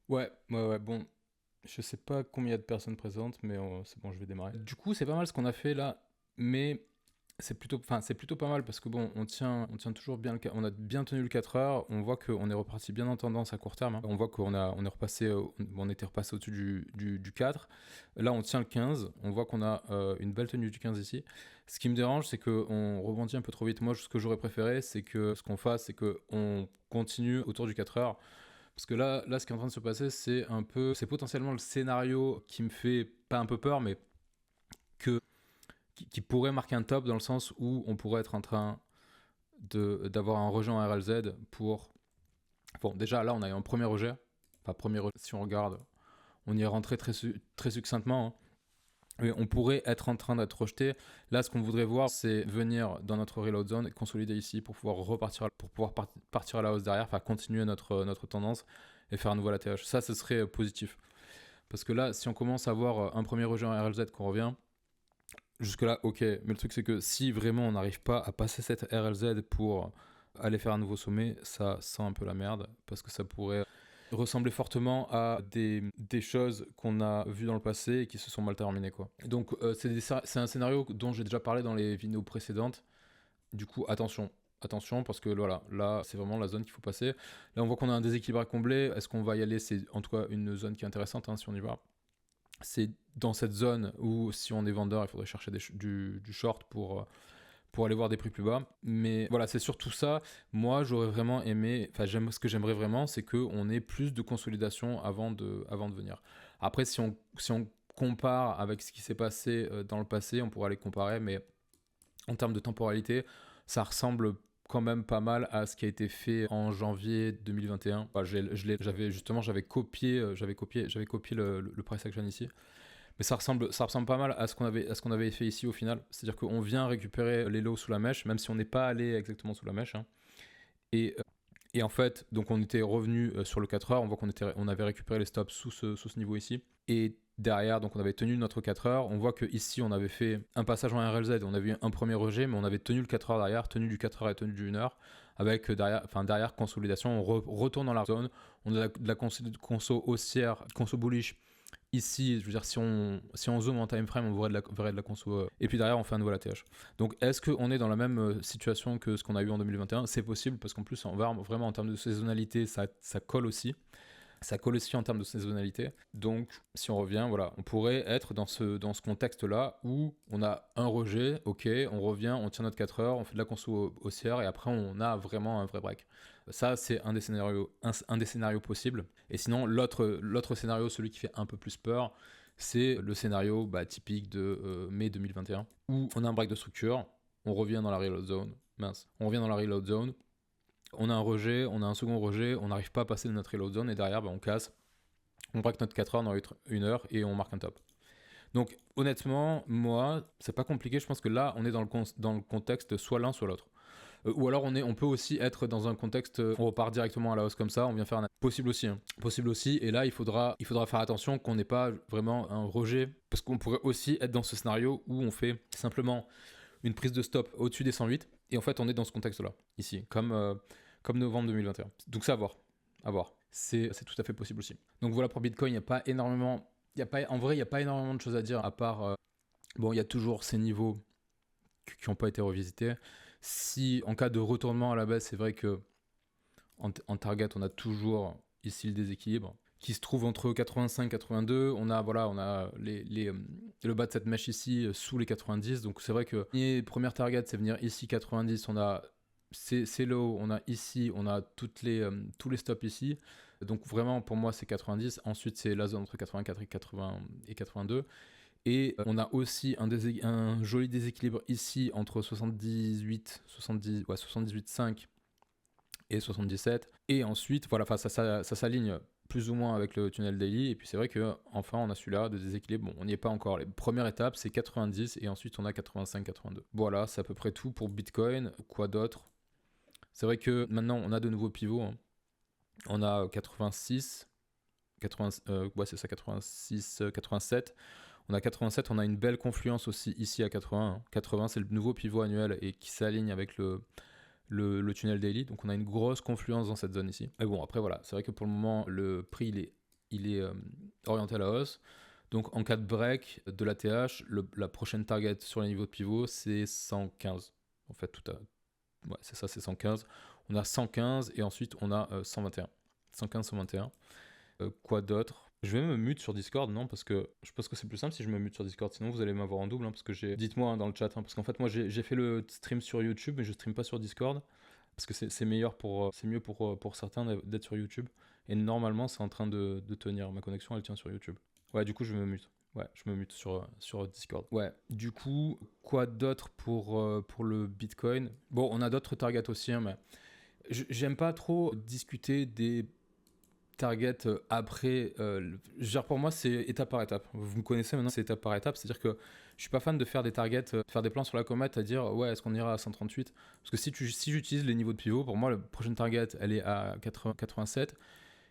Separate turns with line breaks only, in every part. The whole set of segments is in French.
Ouais, bon, je sais pas combien il y a de personnes présentes, mais c'est bon, je vais démarrer. Du coup, c'est pas mal ce qu'on a fait là, mais c'est plutôt pas mal parce que bon, on tient toujours bien on a bien tenu le 4 heures, on voit qu'on est reparti bien en tendance à court terme, hein. On voit on est repassé, on était repassé au-dessus du 4. Là, on tient le 15, on voit qu'on a une belle tenue du 15 ici. Ce qui me dérange, c'est qu'on rebondit un peu trop vite. Moi, ce que j'aurais préféré, c'est que ce qu'on fasse, c'est qu'on continue autour du 4 heures. Parce que là, ce qui est en train de se passer, c'est potentiellement le scénario qui me fait pas un peu peur, mais que, qui pourrait marquer un top dans le sens où on pourrait être en train d'avoir un rejet en RLZ pour. Bon, déjà là, on a eu un premier rejet. Enfin, premier rejet, si on regarde, on y est rentré très succinctement, hein. Et on pourrait être en train d'être rejeté. Là, ce qu'on voudrait voir, c'est venir dans notre reload zone et consolider ici pour pouvoir repartir, partir à la hausse derrière, enfin continuer notre tendance et faire un nouvel ATH. Ça, ce serait positif. Parce que là, si on commence à avoir un premier rejet en RLZ qu'on revient, jusque-là, ok. Mais le truc, c'est que si vraiment on n'arrive pas à passer cette RLZ pour aller faire un nouveau sommet, ça sent un peu la merde. Parce que ça pourrait ressembler fortement à des choses qu'on a vues dans le passé et qui se sont mal terminées, quoi. Donc, c'est un scénario dont j'ai déjà parlé dans les vidéos précédentes. Du coup, attention. Attention, parce que voilà, là, c'est vraiment la zone qu'il faut passer. Là, on voit qu'on a un déséquilibre à combler. Est-ce qu'on va y aller? C'est en tout cas une zone qui est intéressante, hein, si on y va. C'est dans cette zone où, si on est vendeur, il faudrait chercher du short pour aller voir des prix plus bas. Mais voilà, c'est surtout ça. Moi, j'aurais vraiment aimé, enfin, ce que j'aimerais vraiment, c'est qu'on ait plus de consolidation avant de venir. Après, si on compare avec ce qui s'est passé dans le passé, on pourrait aller comparer, mais en termes de temporalité, ça ressemble quand même pas mal à ce qui a été fait en janvier 2021. Enfin, j'avais copié le price action ici. Mais ça ressemble pas mal à ce qu'on avait fait ici au final. C'est-à-dire qu'on vient récupérer les lows sous la mèche, même si on n'est pas allé exactement sous la mèche, hein. Et, et en fait, donc on était revenu sur le 4 heures, on voit on avait récupéré les stops sous ce niveau ici. Et derrière, donc on avait tenu notre 4 heures. On voit que ici on avait fait un passage en RLZ, on avait eu un premier rejet, mais on avait tenu le 4 heures derrière, tenu du 4 heures et tenu du 1 heure, avec derrière consolidation. On retourne dans la zone, on a de la conso haussière, conso bullish. Ici, je veux dire, si on zoome en time frame, on verrait de la conso. Et puis derrière, on fait un nouvel ATH. Donc, est-ce qu'on est dans la même situation que ce qu'on a eu en 2021? C'est possible, parce qu'en plus, vraiment en termes de saisonnalité, ça colle aussi. Ça colle aussi en termes de saisonnalité. Donc, si on revient, voilà, on pourrait être dans ce contexte-là où on a un rejet, ok, on revient, on tient notre 4 heures, on fait de la conso haussière et après on a vraiment un vrai break. Ça, c'est un des scénarios possibles. Et sinon, l'autre scénario, celui qui fait un peu plus peur, c'est le scénario typique de mai 2021 où on a un break de structure, on revient dans la reload zone. On revient dans la reload zone, on a un rejet, on a un second rejet, on n'arrive pas à passer de notre reload zone et derrière on casse, on break notre 4 heures dans 1 heure et on marque un top. Donc honnêtement, moi, c'est pas compliqué, je pense que là on est dans le contexte soit l'un soit l'autre. Ou alors on peut aussi être dans un contexte, on repart directement à la hausse comme ça, on vient faire un. Possible aussi, hein. Possible aussi, et là il faudra faire attention qu'on n'ait pas vraiment un rejet, parce qu'on pourrait aussi être dans ce scénario où on fait simplement une prise de stop au-dessus des 108, et en fait on est dans ce contexte-là, ici, comme novembre 2021. Donc c'est à voir. À voir. C'est tout à fait possible aussi. Donc voilà pour Bitcoin, il n'y a pas énormément. En vrai, il n'y a pas énormément de choses à dire, à part. Bon, il y a toujours ces niveaux qui n'ont pas été revisités. Si, en cas de retournement à la baisse, c'est vrai que en target, on a toujours ici le déséquilibre qui se trouve entre 85 et 82. On a le bas de cette mèche ici sous les 90. Donc c'est vrai que la première target, c'est venir ici 90. On a c'est low, on a ici, on a tous les stops ici. Donc vraiment, pour moi, c'est 90. Ensuite, c'est la zone entre 84 et 82. Et on a aussi un joli déséquilibre ici entre 78,5 et 77. Et ensuite, voilà, ça s'aligne plus ou moins avec le tunnel daily. Et puis c'est vrai que enfin on a celui-là de déséquilibre. Bon, on n'y est pas encore. Les premières étapes, c'est 90 et ensuite on a 85-82. Voilà, c'est à peu près tout pour Bitcoin. Quoi d'autre? C'est vrai que maintenant on a de nouveaux pivots, hein. On a 86, 80, ouais c'est ça, 86, 87. On a 87, on a une belle confluence aussi ici à 80, hein. 80 c'est le nouveau pivot annuel et qui s'aligne avec le tunnel daily. Donc on a une grosse confluence dans cette zone ici. Mais bon, après voilà, c'est vrai que pour le moment, le prix il est il est orienté à la hausse. Donc en cas de break de l'ATH, la prochaine target sur les niveaux de pivot, c'est 115. En fait, ouais, c'est ça, c'est 115. On a 115 et ensuite on a 121. 115, 121. Quoi d'autre? Je vais me mute sur Discord, non? Parce que je pense que c'est plus simple si je me mute sur Discord. Sinon, vous allez m'avoir en double. Parce que dites-moi dans le chat. Parce qu'en fait, moi, j'ai fait le stream sur YouTube, mais je stream pas sur Discord. Parce que c'est meilleur c'est mieux pour certains d'être sur YouTube. Et normalement, c'est en train de tenir. Ma connexion, elle tient sur YouTube. Ouais, du coup, je me mute. Ouais, je me mute sur Discord. Ouais, du coup, quoi d'autre pour le Bitcoin? Bon, on a d'autres targets aussi, hein, mais j'aime pas trop discuter des targets après. Genre pour moi, c'est étape par étape. Vous me connaissez maintenant, c'est étape par étape. C'est-à-dire que je suis pas fan de faire des targets, faire des plans sur la comète, à dire ouais, est-ce qu'on ira à 138? Parce que si j'utilise les niveaux de pivot, pour moi, la prochaine target, elle est à 87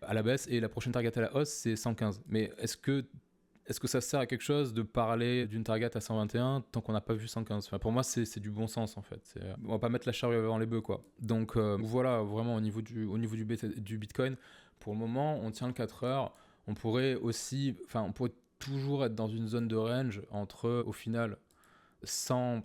à la baisse et la prochaine target à la hausse, c'est 115. Mais est-ce que ça sert à quelque chose de parler d'une target à 121 tant qu'on n'a pas vu 115? Enfin, pour moi, c'est du bon sens en fait. On va pas mettre la charrue avant les bœufs, quoi. Donc voilà, vraiment au niveau du Bitcoin, pour le moment, on tient le 4 heures. On pourrait toujours être dans une zone de range entre, au final, 100.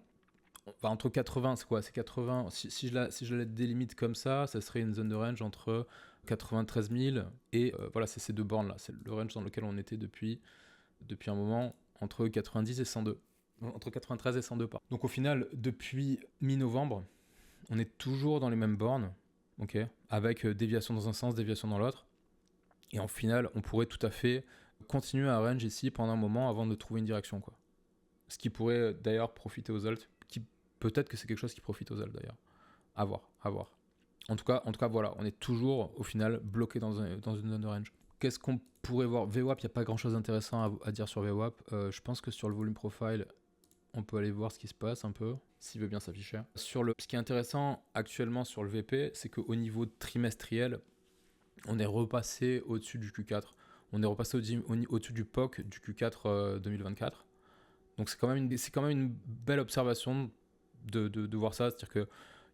Enfin, entre 80, c'est quoi? C'est 80. Si je la délimite comme ça serait une zone de range entre 93 000 et voilà, c'est ces deux bornes là. C'est le range dans lequel on était depuis un moment, entre 90 et 102. Entre 93 et 102 pas. Donc au final, depuis mi-novembre, on est toujours dans les mêmes bornes, ok, avec déviation dans un sens, déviation dans l'autre. Et en final, on pourrait tout à fait continuer à range ici pendant un moment avant de trouver une direction, quoi. Ce qui pourrait d'ailleurs profiter aux alts. Peut-être que c'est quelque chose qui profite aux alts d'ailleurs. À voir. En tout cas, voilà, on est toujours au final bloqué dans une zone de range. Qu'est-ce qu'on pourrait voir? VWAP, il n'y a pas grand-chose d'intéressant à dire sur VWAP. Je pense que sur le volume profile, on peut aller voir ce qui se passe un peu, s'il veut bien s'afficher. Ce qui est intéressant actuellement sur le VP, c'est qu'au niveau trimestriel, on est repassé au-dessus du Q4. On est repassé au-dessus du POC du Q4 2024. Donc c'est quand même une belle observation de voir ça. C'est-à-dire qu'il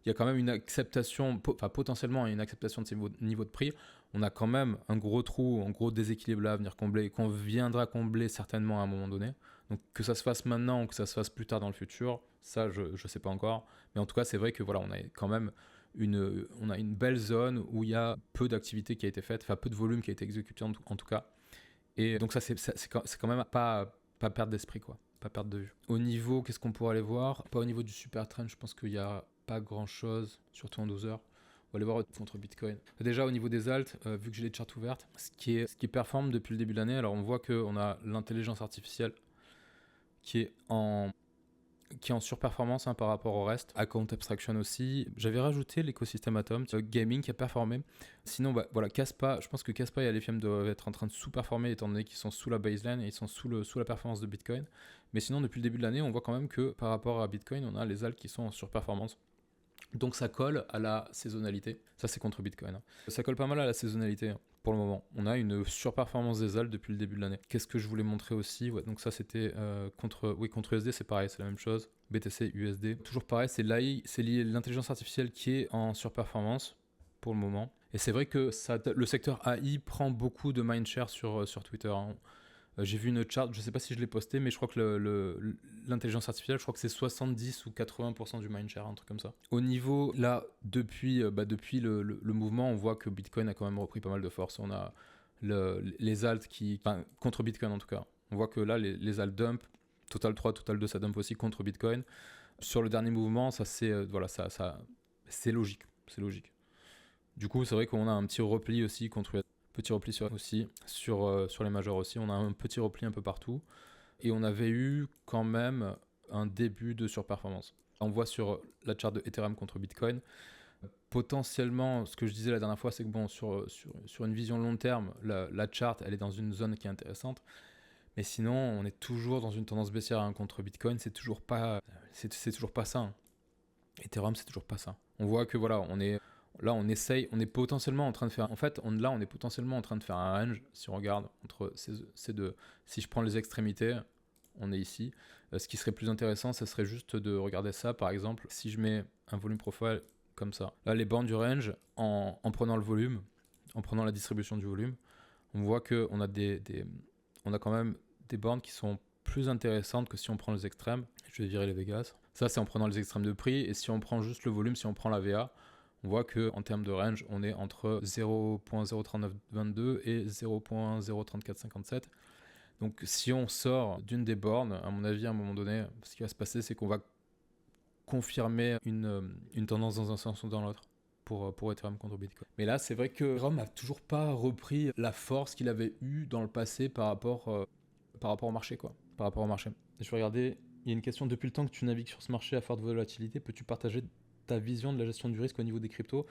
y a quand même une acceptation, potentiellement une acceptation de ces niveaux de prix. On a quand même un gros trou, un gros déséquilibre là à venir combler, qu'on viendra combler certainement à un moment donné. Donc que ça se fasse maintenant ou que ça se fasse plus tard dans le futur, ça je ne sais pas encore. Mais en tout cas, c'est vrai que voilà, on a quand même on a une belle zone où il y a peu d'activité qui a été faite, enfin peu de volume qui a été exécuté en tout cas. Et donc ça c'est quand même pas perdre d'esprit, quoi. Pas perdre de vue. Au niveau, qu'est-ce qu'on pourrait aller voir? Pas au niveau du super trend, je pense qu'il n'y a pas grand-chose, surtout en 12 heures. On va aller voir contre Bitcoin. Déjà au niveau des alts, vu que j'ai les charts ouvertes, ce qui performe depuis le début de l'année, alors on voit qu'on a l'intelligence artificielle qui est en surperformance par rapport au reste. Account abstraction aussi. J'avais rajouté l'écosystème Atom, gaming qui a performé. Sinon, voilà, Kaspa, je pense que Kaspa et Alephium doivent être en train de sous-performer étant donné qu'ils sont sous la baseline et ils sont sous la performance de Bitcoin. Mais sinon, depuis le début de l'année, on voit quand même que par rapport à Bitcoin, on a les alts qui sont en surperformance. Donc ça colle à la saisonnalité. Ça, c'est contre Bitcoin, hein. Ça colle pas mal à la saisonnalité, hein, pour le moment. On a une surperformance des alts depuis le début de l'année. Qu'est-ce que je voulais montrer aussi? Donc ça, c'était contre USD, c'est pareil, c'est la même chose. BTC, USD. Toujours pareil, c'est l'intelligence artificielle qui est en surperformance pour le moment. Et c'est vrai que le secteur AI prend beaucoup de mindshare sur Twitter, hein. J'ai vu une chart, je sais pas si je l'ai posté, mais je crois que l'intelligence artificielle, je crois que c'est 70 ou 80% du mindshare, un truc comme ça. Au niveau, là, depuis le mouvement, on voit que Bitcoin a quand même repris pas mal de force. On a les alts contre Bitcoin en tout cas. On voit que là, les alts dump, Total 3, Total 2, ça dump aussi contre Bitcoin. Sur le dernier mouvement, ça c'est c'est logique. C'est logique. Du coup, c'est vrai qu'on a un petit repli aussi contre petit repli sur les majors aussi. On a un petit repli un peu partout. Et on avait eu quand même un début de surperformance. On voit sur la charte de Ethereum contre Bitcoin, potentiellement, ce que je disais la dernière fois, c'est que bon, sur une vision long terme, la charte, elle est dans une zone qui est intéressante. Mais sinon, on est toujours dans une tendance baissière, hein, contre Bitcoin. C'est toujours pas ça, hein. Ethereum, c'est toujours pas ça. On voit que voilà, on est potentiellement en train de faire. En fait, on est potentiellement en train de faire un range. Si on regarde entre ces deux, si je prends les extrémités, on est ici. Ce qui serait plus intéressant, ça serait juste de regarder ça. Par exemple, si je mets un volume profile comme ça, là, les bornes du range, en prenant le volume, en prenant la distribution du volume, on voit qu'on a on a quand même des bornes qui sont plus intéressantes que si on prend les extrêmes. Je vais virer les Vegas. Ça, c'est en prenant les extrêmes de prix. Et si on prend juste le volume, si on prend la VA, on voit qu'en termes de range, on est entre 0.03922 et 0.03457. Donc si on sort d'une des bornes, à mon avis, à un moment donné, ce qui va se passer, c'est qu'on va confirmer une tendance dans un sens ou dans l'autre pour Ethereum contre Bitcoin. Mais là, c'est vrai que Ethereum n'a toujours pas repris la force qu'il avait eue dans le passé par rapport au marché, quoi. Par rapport au marché. Et je vais regarder, il y a une question: depuis le temps que tu navigues sur ce marché à forte volatilité, peux-tu partager ta vision de la gestion du risque au niveau des cryptos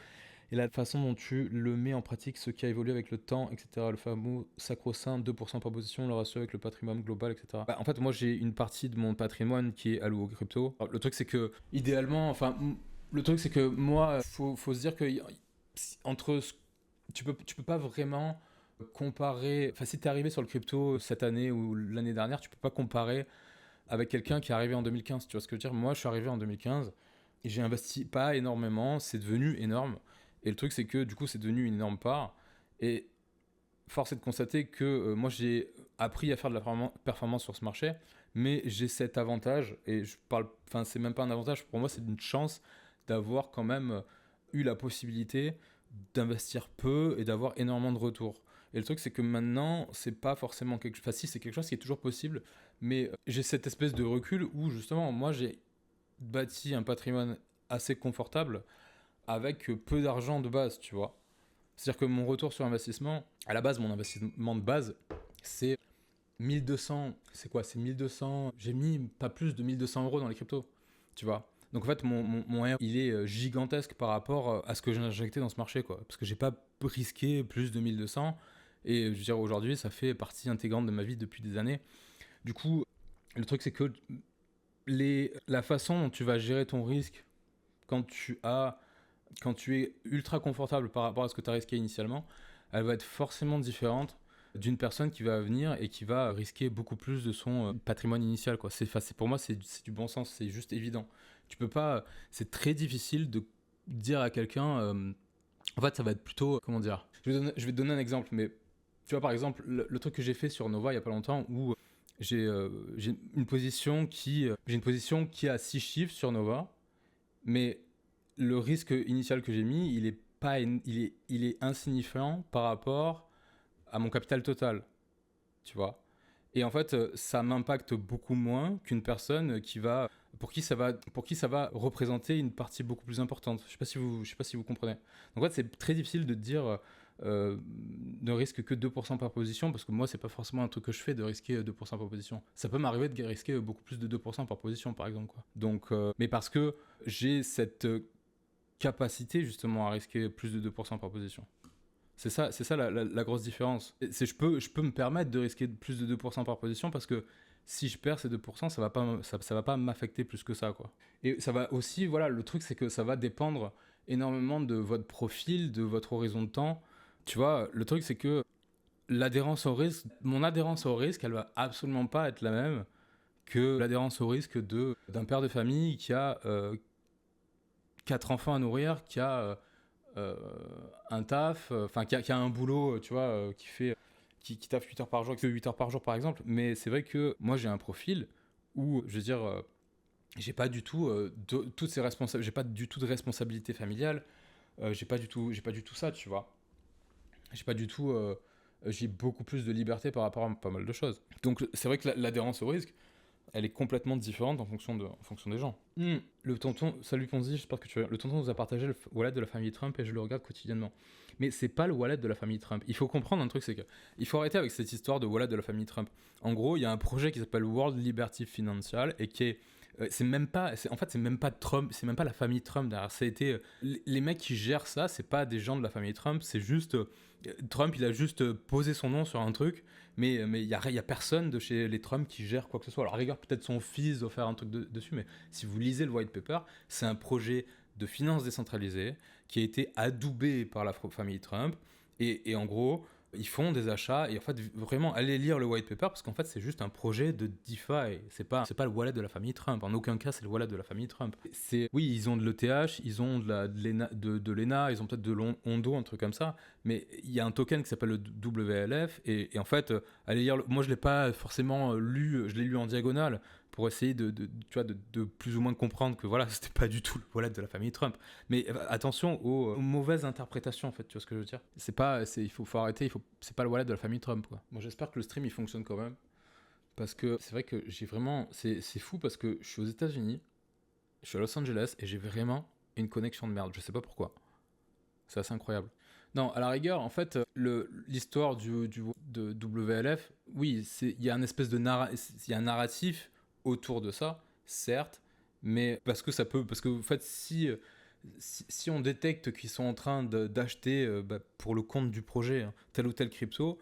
et la façon dont tu le mets en pratique, ce qui a évolué avec le temps, etc. Le fameux sacro-saint 2% par position, le ratio avec le patrimoine global, etc. En fait, moi, j'ai une partie de mon patrimoine qui est allouée aux crypto. Le truc, c'est que, idéalement, le truc, c'est que moi, faut se dire que entre tu peux pas vraiment comparer. Enfin, si t'es arrivé sur le crypto cette année ou l'année dernière, tu peux pas comparer avec quelqu'un qui est arrivé en 2015. Tu vois ce que je veux dire? Moi, je suis arrivé en 2015 et j'ai investi pas énormément. C'est devenu énorme. Et le truc, c'est que du coup, c'est devenu une énorme part. Et force est de constater que moi, j'ai appris à faire de la performance sur ce marché, mais j'ai cet avantage, et c'est même pas un avantage, pour moi, c'est une chance d'avoir quand même eu la possibilité d'investir peu et d'avoir énormément de retours. Et le truc, c'est que maintenant, c'est pas forcément quelque chose. Enfin, si, c'est quelque chose qui est toujours possible, mais j'ai cette espèce de recul où, justement, moi, j'ai bâti un patrimoine assez confortable avec peu d'argent de base, tu vois. C'est-à-dire que mon retour sur investissement, à la base, mon investissement de base, c'est 1200. C'est quoi? C'est 1200. J'ai mis pas plus de 1200 € dans les cryptos, tu vois. Donc en fait, mon R, il est gigantesque par rapport à ce que j'ai injecté dans ce marché, quoi. Parce que j'ai pas risqué plus de 1200. Et je veux dire, aujourd'hui, ça fait partie intégrante de ma vie depuis des années. Du coup, le truc, c'est que la façon dont tu vas gérer ton risque quand tu es ultra confortable par rapport à ce que tu as risqué initialement, elle va être forcément différente d'une personne qui va venir et qui va risquer beaucoup plus de son patrimoine initial, quoi. Pour moi, c'est du bon sens, c'est juste évident. Tu peux pas, c'est très difficile de dire à quelqu'un, en fait, ça va être plutôt, comment dire, je vais te donner un exemple, mais tu vois, par exemple, le truc que j'ai fait sur Nova il y a pas longtemps, où j'ai une position qui a 6 chiffres sur Nova, mais le risque initial que j'ai mis, il est insignifiant par rapport à mon capital total, tu vois. Et en fait, ça m'impacte beaucoup moins qu'une personne pour qui ça va représenter une partie beaucoup plus importante. Je sais pas si vous comprenez. Donc en fait, c'est très difficile de dire ne risque que 2% par position, parce que moi, c'est pas forcément un truc que je fais de risquer 2% par position. Ça peut m'arriver de risquer beaucoup plus de 2% par position, par exemple, quoi. Donc, mais parce que j'ai cette capacité justement à risquer plus de 2% par position. C'est ça la grosse différence. Je peux me permettre de risquer plus de 2% par position, parce que si je perds ces 2%, ça va pas m'affecter plus que ça, quoi. Et ça va aussi, voilà, le truc, c'est que ça va dépendre énormément de votre profil, de votre horizon de temps. Tu vois, le truc, c'est que mon adhérence au risque, elle va absolument pas être la même que l'adhérence au risque d'un père de famille qui a 4 enfants à nourrir, qui a un taf, qui a un boulot, tu vois, qui taffe 8 heures par jour, que 8 heures par jour, par exemple. Mais c'est vrai que moi, j'ai un profil où, je veux dire, j'ai pas du tout toutes ces j'ai pas du tout de responsabilité familiale, j'ai pas du tout ça, tu vois. J'ai beaucoup plus de liberté par rapport à pas mal de choses. Donc c'est vrai que l'adhérence au risque, elle est complètement différente en fonction des gens. Le tonton, salut Ponzi, j'espère que tu vas. Le tonton nous a partagé le wallet de la famille Trump et je le regarde quotidiennement. Mais c'est pas le wallet de la famille Trump. Il faut comprendre un truc, c'est que il faut arrêter avec cette histoire de wallet de la famille Trump. En gros, il y a un projet qui s'appelle World Liberty Financial et qui est c'est même pas Trump, c'est même pas la famille Trump derrière. Ça a été les mecs qui gèrent ça, c'est pas des gens de la famille Trump, c'est juste Trump, il a juste posé son nom sur un truc, mais il y a personne de chez les Trump qui gère quoi que ce soit. Alors à la rigueur, peut-être son fils doit faire un truc dessus, mais si vous lisez le white paper, c'est un projet de finances décentralisées qui a été adoubé par la famille Trump, et en gros, Ils font des achats et en fait vraiment allez lire le white paper parce qu'en fait c'est juste un projet de DeFi. C'est pas le wallet de la famille Trump. En aucun cas c'est le wallet de la famille Trump. Oui, ils ont de l'ETH, ils ont de l'ENA, ils ont peut-être de l'Ondo, un truc comme ça. Mais il y a un token qui s'appelle le WLF et en fait allez lire. Moi je l'ai pas forcément lu, je l'ai lu en diagonale pour essayer tu vois, de plus ou moins comprendre que voilà, c'était pas du tout le wallet de la famille Trump. Mais attention aux mauvaises interprétations, en fait, tu vois ce que je veux dire. Il faut arrêter, c'est pas le wallet de la famille Trump, quoi. Moi, j'espère que le stream, il fonctionne quand même. Parce que c'est vrai que j'ai vraiment... C'est fou parce que je suis aux États-Unis, je suis à Los Angeles, et j'ai vraiment une connexion de merde. Je sais pas pourquoi. C'est assez incroyable. Non, à la rigueur, en fait, l'histoire de WLF, oui, il y a une espèce de il y a un narratif autour de ça, certes, mais parce que en fait, si on détecte qu'ils sont en train d'acheter pour le compte du projet tel ou tel crypto,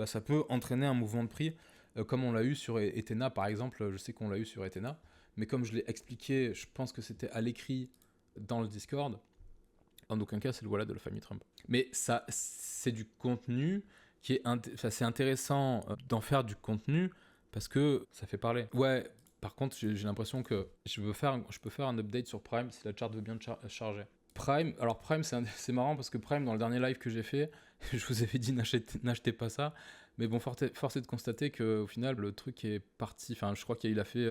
ça peut entraîner un mouvement de prix, comme on l'a eu sur Ethena par exemple. Je sais qu'on l'a eu sur Ethena, mais comme je l'ai expliqué, je pense que c'était à l'écrit dans le Discord. En aucun cas, c'est le wallet de la famille Trump. Mais ça, c'est du contenu qui est... c'est intéressant d'en faire du contenu parce que ça fait parler. Ouais, par contre, j'ai l'impression que je peux faire un update sur Prime si la charte veut bien charger. Prime, c'est marrant parce que Prime, dans le dernier live que j'ai fait, je vous avais dit n'achetez pas ça. Mais bon, force est de constater qu'au final, le truc est parti. Enfin, je crois qu'il a fait...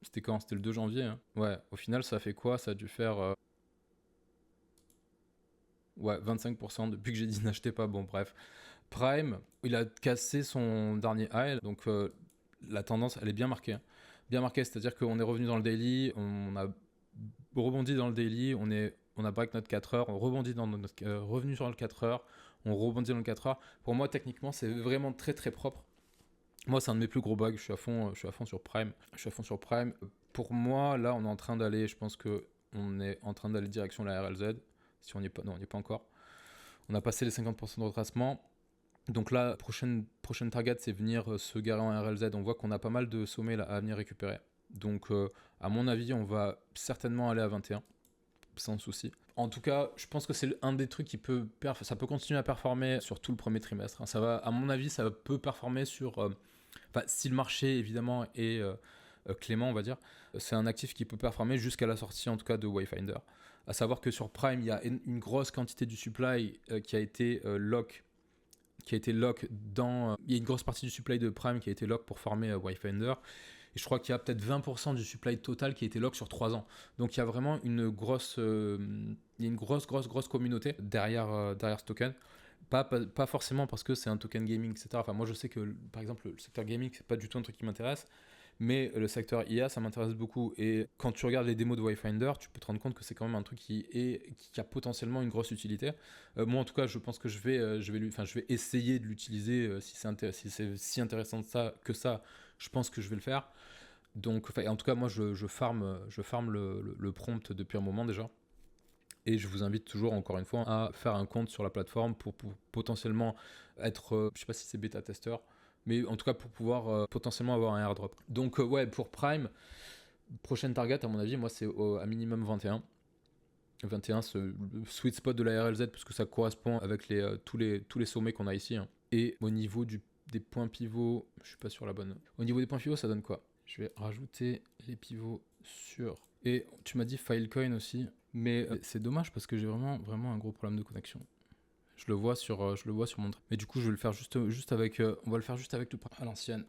C'était quand? C'était le 2 janvier. Hein. Ouais, au final, ça a fait quoi? Ça a dû faire... Ouais, 25% depuis que j'ai dit n'achetez pas. Bon, bref. Prime, il a cassé son dernier high, donc la tendance, elle est bien marquée. Hein. Bien marquée, c'est-à-dire qu'on est revenu dans le daily, on a rebondi dans le daily, on a break notre 4 heures, on rebondit dans notre revenu sur le 4 heures, on rebondit dans le 4 heures. Pour moi, techniquement, c'est vraiment très très propre. Moi, c'est un de mes plus gros bugs, je suis à fond sur Prime. Pour moi, là, on est en train d'aller, je pense que on est en train d'aller direction la RLZ. Si on n'y est pas, non, on n'y est pas encore. On a passé les 50% de retracement. Donc là, prochaine target, c'est venir se garer en RLZ. On voit qu'on a pas mal de sommets là, à venir récupérer. Donc, à mon avis, on va certainement aller à 21, sans souci. En tout cas, je pense que c'est un des trucs qui peut... ça peut continuer à performer sur tout le premier trimestre. Ça va, à mon avis, ça peut performer sur... si le marché, évidemment, est clément, on va dire, c'est un actif qui peut performer jusqu'à la sortie, en tout cas, de Wayfinder. À savoir que sur Prime, il y a une grosse quantité du supply qui a été lock. Il y a une grosse partie du supply de Prime qui a été lock pour former Wayfinder. Et je crois qu'il y a peut-être 20% du supply total qui a été lock sur 3 ans. Donc il y a vraiment une grosse communauté derrière ce token. Pas forcément parce que c'est un token gaming, etc. Enfin, moi je sais que par exemple le secteur gaming, c'est pas du tout un truc qui m'intéresse. Mais le secteur IA, ça m'intéresse beaucoup. Et quand tu regardes les démos de Wayfinder, tu peux te rendre compte que c'est quand même un truc qui a potentiellement une grosse utilité. Moi, en tout cas, je pense que je vais essayer de l'utiliser si c'est si intéressant que ça. Je pense que je vais le faire. Donc, en tout cas, moi, je farm le prompt depuis un moment déjà. Et je vous invite toujours, encore une fois, à faire un compte sur la plateforme pour potentiellement être, je sais pas si c'est bêta-testeur, mais en tout cas pour pouvoir potentiellement avoir un airdrop. Donc ouais, pour Prime, prochaine target à mon avis, moi c'est à minimum 21. 21, le sweet spot de la RLZ, parce que ça correspond avec tous les sommets qu'on a ici. Hein. Et au niveau des points pivots, je suis pas sur la bonne. Au niveau des points pivots, ça donne quoi? Je vais rajouter les pivots sur... Et tu m'as dit Filecoin aussi, mais c'est dommage parce que j'ai vraiment un gros problème de connexion. Je le vois sur mon... Mais du coup, je vais le faire juste avec... on va le faire juste avec à l'ancienne.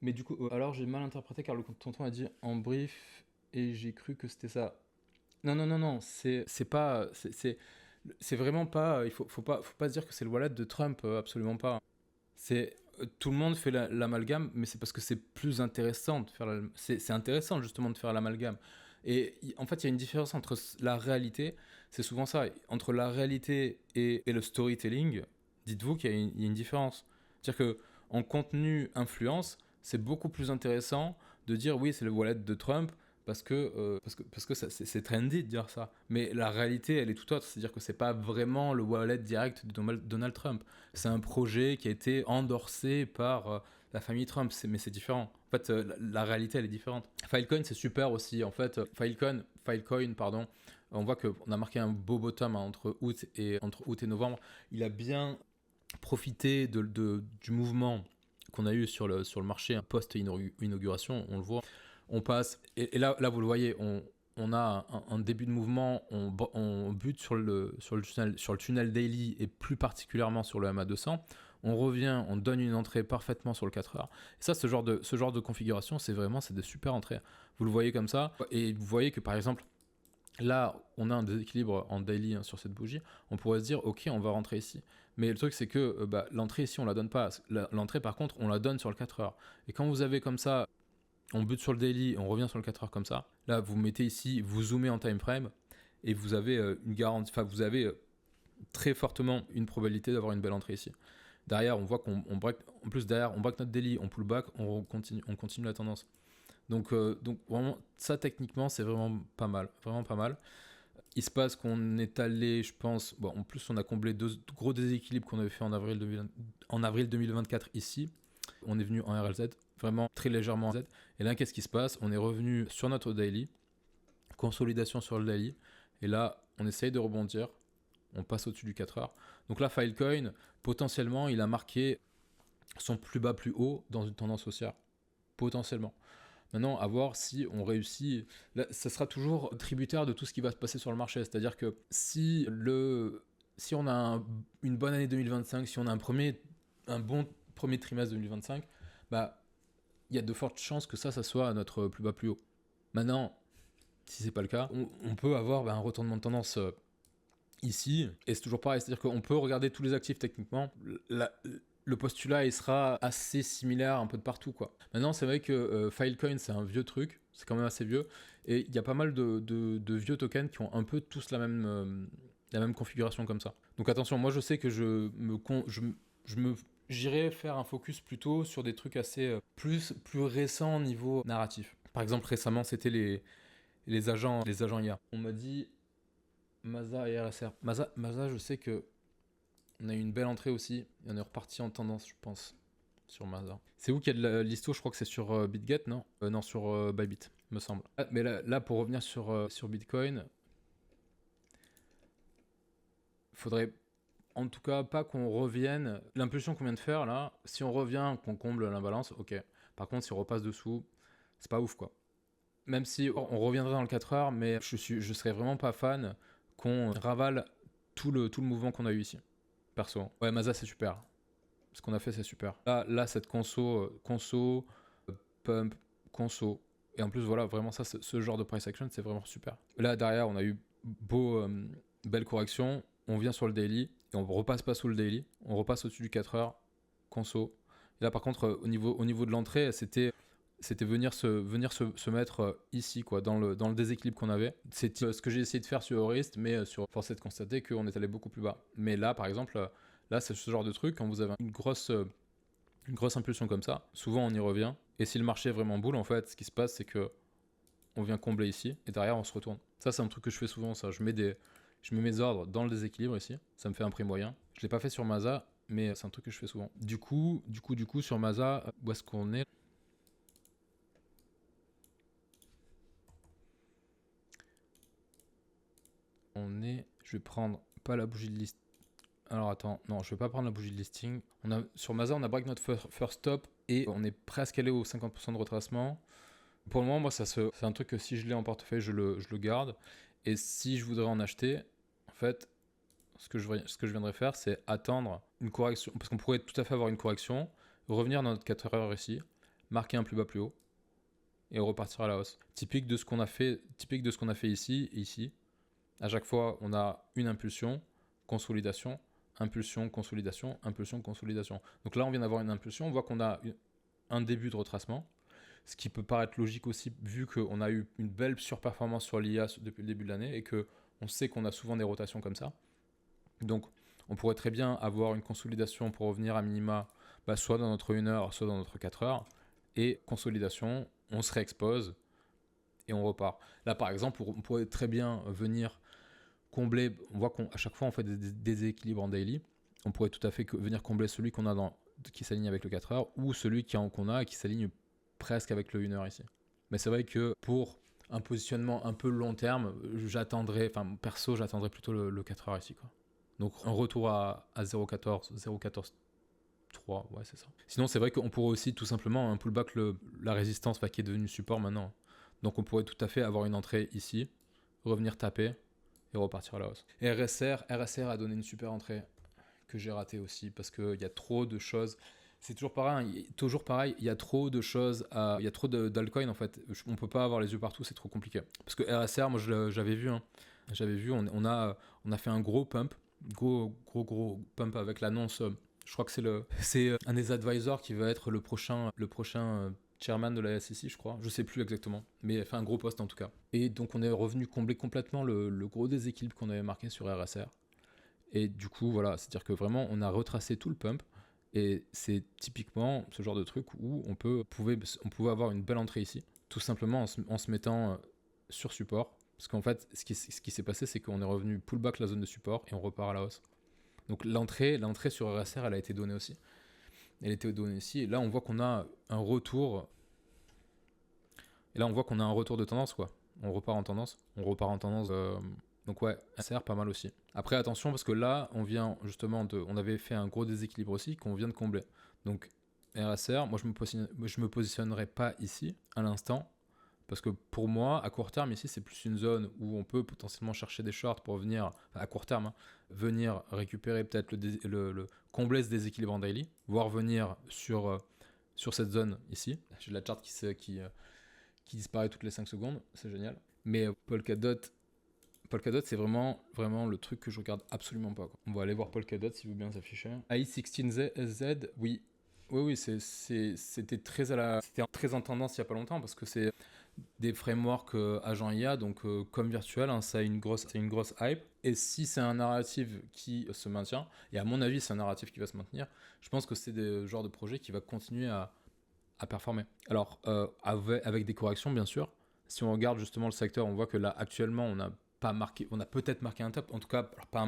Mais du coup, alors j'ai mal interprété car le tonton a dit en brief et j'ai cru que c'était ça. Non, c'est pas... C'est vraiment pas... Il faut pas se dire que c'est le wallet de Trump, absolument pas. C'est... Tout le monde fait l'amalgame, mais c'est parce que c'est plus intéressant de faire c'est intéressant justement de faire l'amalgame. Et en fait, il y a une différence entre la réalité, c'est souvent ça, entre la réalité et le storytelling, dites-vous qu'il y a une différence. C'est-à-dire qu'en contenu influence, c'est beaucoup plus intéressant de dire oui, c'est le wallet de Trump, parce que c'est trendy de dire ça. Mais la réalité, elle est tout autre. C'est-à-dire que c'est pas vraiment le wallet direct de Donald Trump. C'est un projet qui a été endorsé par la famille Trump. Mais c'est différent. En fait, la réalité, elle est différente. Filecoin, c'est super aussi. En fait, Filecoin, pardon. On voit qu'on a marqué un beau bottom entre août et novembre. Il a bien profiter du mouvement qu'on a eu sur le marché post-inauguration, on le voit. On passe, et là vous le voyez, on a un début de mouvement, on bute sur le tunnel daily et plus particulièrement sur le MA200. On revient, on donne une entrée parfaitement sur le 4 heures. Et ça, ce genre de configuration, c'est des super entrées. Vous le voyez comme ça, et vous voyez que par exemple, là, on a un déséquilibre en daily sur cette bougie. On pourrait se dire, ok, on va rentrer ici. Mais le truc, c'est que l'entrée ici, on la donne pas. L'entrée, par contre, on la donne sur le 4 heures. Et quand vous avez comme ça, on bute sur le daily, on revient sur le 4 heures comme ça. Là, vous mettez ici, vous zoomez en time frame, et vous avez une garantie. Enfin, vous avez très fortement une probabilité d'avoir une belle entrée ici. Derrière, on voit qu'on break. En plus, derrière, on break notre daily, on pull back, on continue la tendance. Donc vraiment, ça techniquement, c'est vraiment pas mal. Vraiment pas mal. Il se passe qu'on est allé, je pense, en plus on a comblé 2 gros déséquilibres qu'on avait fait en avril 2024 ici. On est venu en RLZ, vraiment très légèrement en Z. Et là, qu'est-ce qui se passe? On est revenu sur notre daily, consolidation sur le daily. Et là, on essaye de rebondir. On passe au-dessus du 4 heures. Donc là, Filecoin, potentiellement, il a marqué son plus bas plus haut dans une tendance haussière. Potentiellement. Maintenant, à voir si on réussit. Là, ça sera toujours tributaire de tout ce qui va se passer sur le marché. C'est-à-dire que si on a une bonne année 2025, si on a un bon premier trimestre 2025, il y a de fortes chances que ça soit notre plus bas plus haut. Maintenant, si c'est pas le cas, on peut avoir un retournement de tendance ici, et c'est toujours pareil, c'est-à-dire qu'on peut regarder tous les actifs techniquement. Le postulat, il sera assez similaire un peu de partout, quoi. Maintenant, c'est vrai que Filecoin, c'est un vieux truc, c'est quand même assez vieux, et il y a pas mal de vieux tokens qui ont un peu tous la même configuration comme ça. Donc attention, moi je sais que j'irai faire un focus plutôt sur des trucs assez plus récents au niveau narratif. Par exemple, récemment, c'était les agents IA. On m'a dit Masa et RSR. Masa, je sais que on a eu une belle entrée aussi. Et on est reparti en tendance, je pense, sur Masa. C'est où qu'il y a de l'histo? Je crois que c'est sur BitGet, non? Non, sur Bybit, me semble. Mais là, pour revenir sur Bitcoin, faudrait en tout cas pas qu'on revienne. L'impulsion qu'on vient de faire là, si on revient, qu'on comble l'imbalance, ok. Par contre, si on repasse dessous, c'est pas ouf, quoi. Même si on reviendrait dans le 4 heures, mais je serais vraiment pas fan qu'on ravale tout le mouvement qu'on a eu ici. Perso. Ouais, Masa, c'est super. Ce qu'on a fait, c'est super. Là cette conso, pump, conso. Et en plus, voilà, vraiment ça, ce genre de price action, c'est vraiment super. Là, derrière, on a eu belle correction. On vient sur le daily et on repasse pas sous le daily. On repasse au-dessus du 4 heures, conso. Et là, par contre, au niveau de l'entrée, c'était venir se mettre ici, quoi, dans le déséquilibre qu'on avait. C'est ce que j'ai essayé de faire sur Eurist, mais force est de constater qu'on est allé beaucoup plus bas. Mais là, par exemple, là, c'est ce genre de truc, quand vous avez une grosse impulsion comme ça, souvent on y revient. Et si le marché est vraiment boule, en fait, ce qui se passe, c'est que on vient combler ici, et derrière, on se retourne. Ça, c'est un truc que je fais souvent, ça. Je mets mes ordres dans le déséquilibre ici, ça me fait un prix moyen. Je l'ai pas fait sur Masa, mais c'est un truc que je fais souvent. Du coup, sur Masa, où est-ce qu'on est? Je vais prendre pas la bougie de listing. Alors attends, non, je vais pas prendre la bougie de listing. Sur Masa, on a break notre first stop et on est presque allé au 50% de retracement. Pour le moment, moi, c'est un truc que si je l'ai en portefeuille, je le garde. Et si je voudrais en acheter, en fait, ce que je viendrais faire, c'est attendre une correction. Parce qu'on pourrait tout à fait avoir une correction, revenir dans notre 4 heures ici, marquer un plus bas plus haut et repartir à la hausse. Typique de ce qu'on a fait ici et ici. À chaque fois, on a une impulsion, consolidation, impulsion, consolidation, impulsion, consolidation. Donc là, on vient d'avoir une impulsion. On voit qu'on a un début de retracement, ce qui peut paraître logique aussi, vu qu'on a eu une belle surperformance sur l'IA depuis le début de l'année et qu'on sait qu'on a souvent des rotations comme ça. Donc, on pourrait très bien avoir une consolidation pour revenir à minima, soit dans notre 1 heure, soit dans notre 4 heures. Et consolidation, on se réexpose et on repart. Là, par exemple, on pourrait très bien venir combler, on voit qu'à chaque fois on fait des déséquilibres en daily, on pourrait tout à fait venir combler celui qu'on a qui s'aligne avec le 4 heures ou celui qu'on a et qui s'aligne presque avec le 1 heure ici. Mais c'est vrai que pour un positionnement un peu long terme, j'attendrais plutôt le 4 heures ici, quoi. Donc un retour à 0,14, 0,14,3, ouais c'est ça. Sinon c'est vrai qu'on pourrait aussi tout simplement un pullback la résistance qui est devenue support maintenant. Donc on pourrait tout à fait avoir une entrée ici, revenir taper et repartir à la hausse. Et RSR a donné une super entrée que j'ai ratée aussi parce qu'il y a trop de choses. C'est toujours pareil, il y a trop de choses, il y a trop d'altcoins en fait. On peut pas avoir les yeux partout, c'est trop compliqué. Parce que RSR, moi j'avais vu, on a fait un gros pump, gros pump avec l'annonce. Je crois que c'est un des advisors qui va être le prochain chairman de la SEC, je crois. Je sais plus exactement, mais il a fait un gros poste en tout cas. Et donc on est revenu combler complètement le gros déséquilibre qu'on avait marqué sur RSR. Et du coup, voilà, c'est-à-dire que vraiment, on a retracé tout le pump. Et c'est typiquement ce genre de truc où on pouvait avoir une belle entrée ici, tout simplement en se mettant sur support. Parce qu'en fait, ce qui s'est passé, c'est qu'on est revenu pullback la zone de support et on repart à la hausse. Donc l'entrée sur RSR, elle a été donnée aussi. Elle a été donnée ici. Et là, on voit qu'on a un retour. Et là, on voit qu'on a un retour de tendance, quoi. On repart en tendance. Donc ouais, RSR pas mal aussi. Après attention parce que là on vient justement on avait fait un gros déséquilibre aussi qu'on vient de combler. Donc RSR, moi je me positionnerai pas ici à l'instant parce que pour moi à court terme ici c'est plus une zone où on peut potentiellement chercher des shorts pour venir à court terme venir récupérer peut-être le combler ce déséquilibre en daily, voire venir sur cette zone ici. J'ai la charte qui disparaît toutes les 5 secondes, c'est génial. Mais Polkadot, c'est vraiment le truc que je regarde absolument pas, quoi. On va aller voir Polkadot s'il veut bien s'afficher. AI16SZ, oui, c'était très en tendance il y a pas longtemps parce que c'est des frameworks agent IA, donc comme virtuel, ça a une grosse hype. Et si c'est un narratif qui se maintient, et à mon avis c'est un narratif qui va se maintenir, je pense que c'est des genres de projet qui va continuer à performer. Alors avec des corrections bien sûr. Si on regarde justement le secteur, on voit que là actuellement on a peut-être marqué un top, en tout cas pas un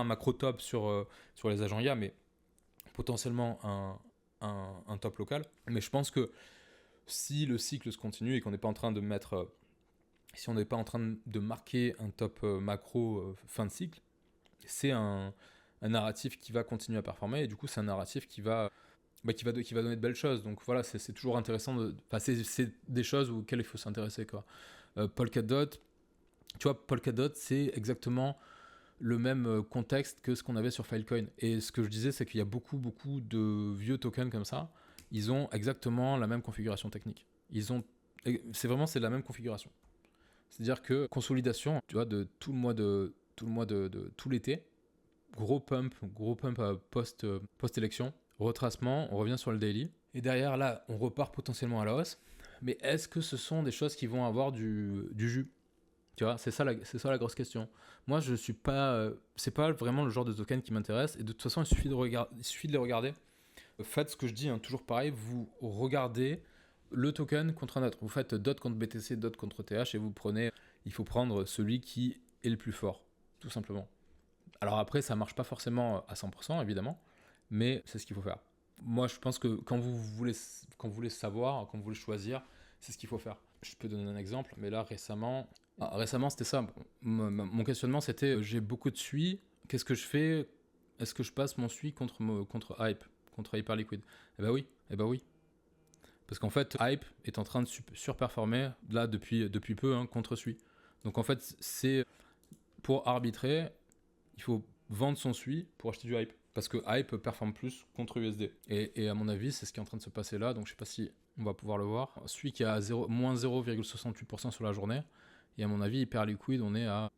macro top sur les agents IA, mais potentiellement un top local. Mais je pense que si le cycle se continue et qu'on n'est pas en train de si on n'est pas en train de marquer un top macro fin de cycle, c'est un narratif qui va continuer à performer et du coup c'est un narratif qui va donner de belles choses. Donc voilà, c'est toujours intéressant. C'est des choses auxquelles il faut s'intéresser, quoi. Polkadot, tu vois, Polkadot, c'est exactement le même contexte que ce qu'on avait sur Filecoin. Et ce que je disais, c'est qu'il y a beaucoup de vieux tokens comme ça. Ils ont exactement la même configuration technique. C'est la même configuration. C'est-à-dire que consolidation, tu vois, de tout tout l'été, gros pump post-élection, retracement, on revient sur le daily. Et derrière, là, on repart potentiellement à la hausse. Mais est-ce que ce sont des choses qui vont avoir du jus ? Tu vois, c'est ça la grosse question. Moi, je suis pas, c'est pas vraiment le genre de token qui m'intéresse. Et de toute façon, il suffit de les regarder. Faites ce que je dis, toujours pareil. Vous regardez le token contre un autre. Vous faites DOT contre BTC, DOT contre TH, et il faut prendre celui qui est le plus fort, tout simplement. Alors après, ça marche pas forcément à 100%, évidemment, mais c'est ce qu'il faut faire. Moi, je pense que quand vous voulez savoir, quand vous voulez choisir, c'est ce qu'il faut faire. Je peux donner un exemple, mais là, récemment, c'était ça. Mon questionnement, c'était, j'ai beaucoup de SUI, qu'est-ce que je fais ? Est-ce que je passe mon SUI contre Hype, contre Hyperliquid ? Eh ben oui. Parce qu'en fait, Hype est en train de surperformer, là, depuis peu, contre SUI. Donc en fait, c'est pour arbitrer, il faut vendre son SUI pour acheter du Hype. Parce que Hype performe plus contre USD. Et à mon avis, c'est ce qui est en train de se passer là. Donc je sais pas si on va pouvoir le voir. SUI qui est à moins 0,68% sur la journée. Et à mon avis, Hyperliquid, on est à...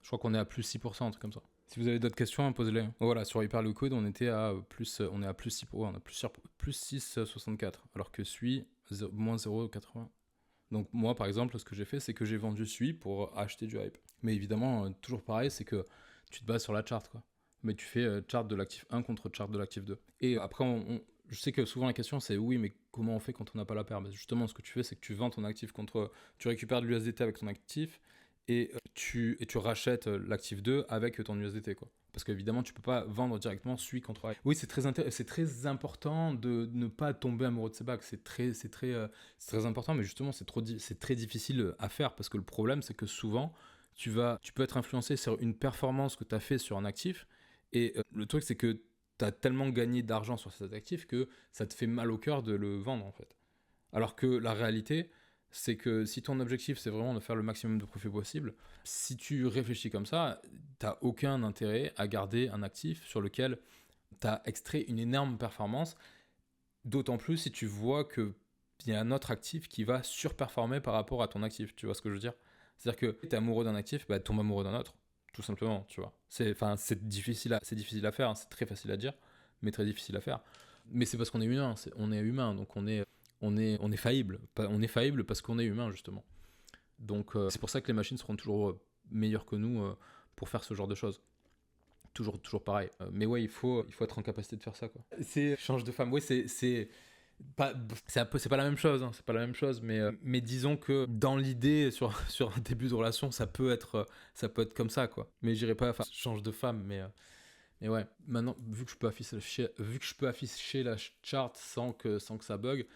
Je crois qu'on est à plus 6%, un truc comme ça. Si vous avez d'autres questions, posez-les. Voilà, sur Hyperliquid, on est à plus 6, on a plus 6,64. Alors que SUI, moins 0,80. Donc moi, par exemple, ce que j'ai fait, c'est que j'ai vendu SUI pour acheter du Hype. Mais évidemment, toujours pareil, c'est que tu te bases sur la chart, quoi. Mais tu fais chart de l'actif 1 contre chart de l'actif 2. Et après, je sais que souvent la question, c'est oui, mais comment on fait quand on n'a pas la paire ? Justement, ce que tu fais, c'est que tu vends ton actif tu récupères de l'USDT avec ton actif, et tu rachètes l'actif 2 avec ton USDT, quoi. Parce qu'évidemment, tu peux pas vendre directement SUI contre Hype. Oui, c'est très important de ne pas tomber amoureux de ces bacs. C'est très important, mais justement, c'est très difficile à faire parce que le problème, c'est que souvent, tu peux être influencé sur une performance que tu as fait sur un actif. Et le truc, c'est que tu as tellement gagné d'argent sur cet actif que ça te fait mal au cœur de le vendre, en fait. Alors que la réalité, c'est que si ton objectif, c'est vraiment de faire le maximum de profit possible, si tu réfléchis comme ça, t'as aucun intérêt à garder un actif sur lequel t'as extrait une énorme performance, d'autant plus si tu vois qu'il y a un autre actif qui va surperformer par rapport à ton actif, tu vois ce que je veux dire? C'est-à-dire que si t'es amoureux d'un actif, bah tombe amoureux d'un autre, tout simplement, tu vois. C'est difficile à faire, hein, c'est très facile à dire, mais très difficile à faire. Mais c'est parce qu'on est humain, on est humain, donc on est faillible. On est faillible parce qu'on est humain, justement. Donc c'est pour ça que les machines seront toujours meilleures que nous pour faire ce genre de choses. Toujours pareil. Mais ouais, il faut être en capacité de faire ça, quoi. C'est change de femme. Ouais, c'est pas la même chose, hein, c'est pas la même chose, mais disons que dans l'idée sur un début de relation, ça peut être comme ça, quoi. Mais j'irai pas change de femme, mais ouais. Maintenant, vu que je peux afficher la chart sans que ça bug,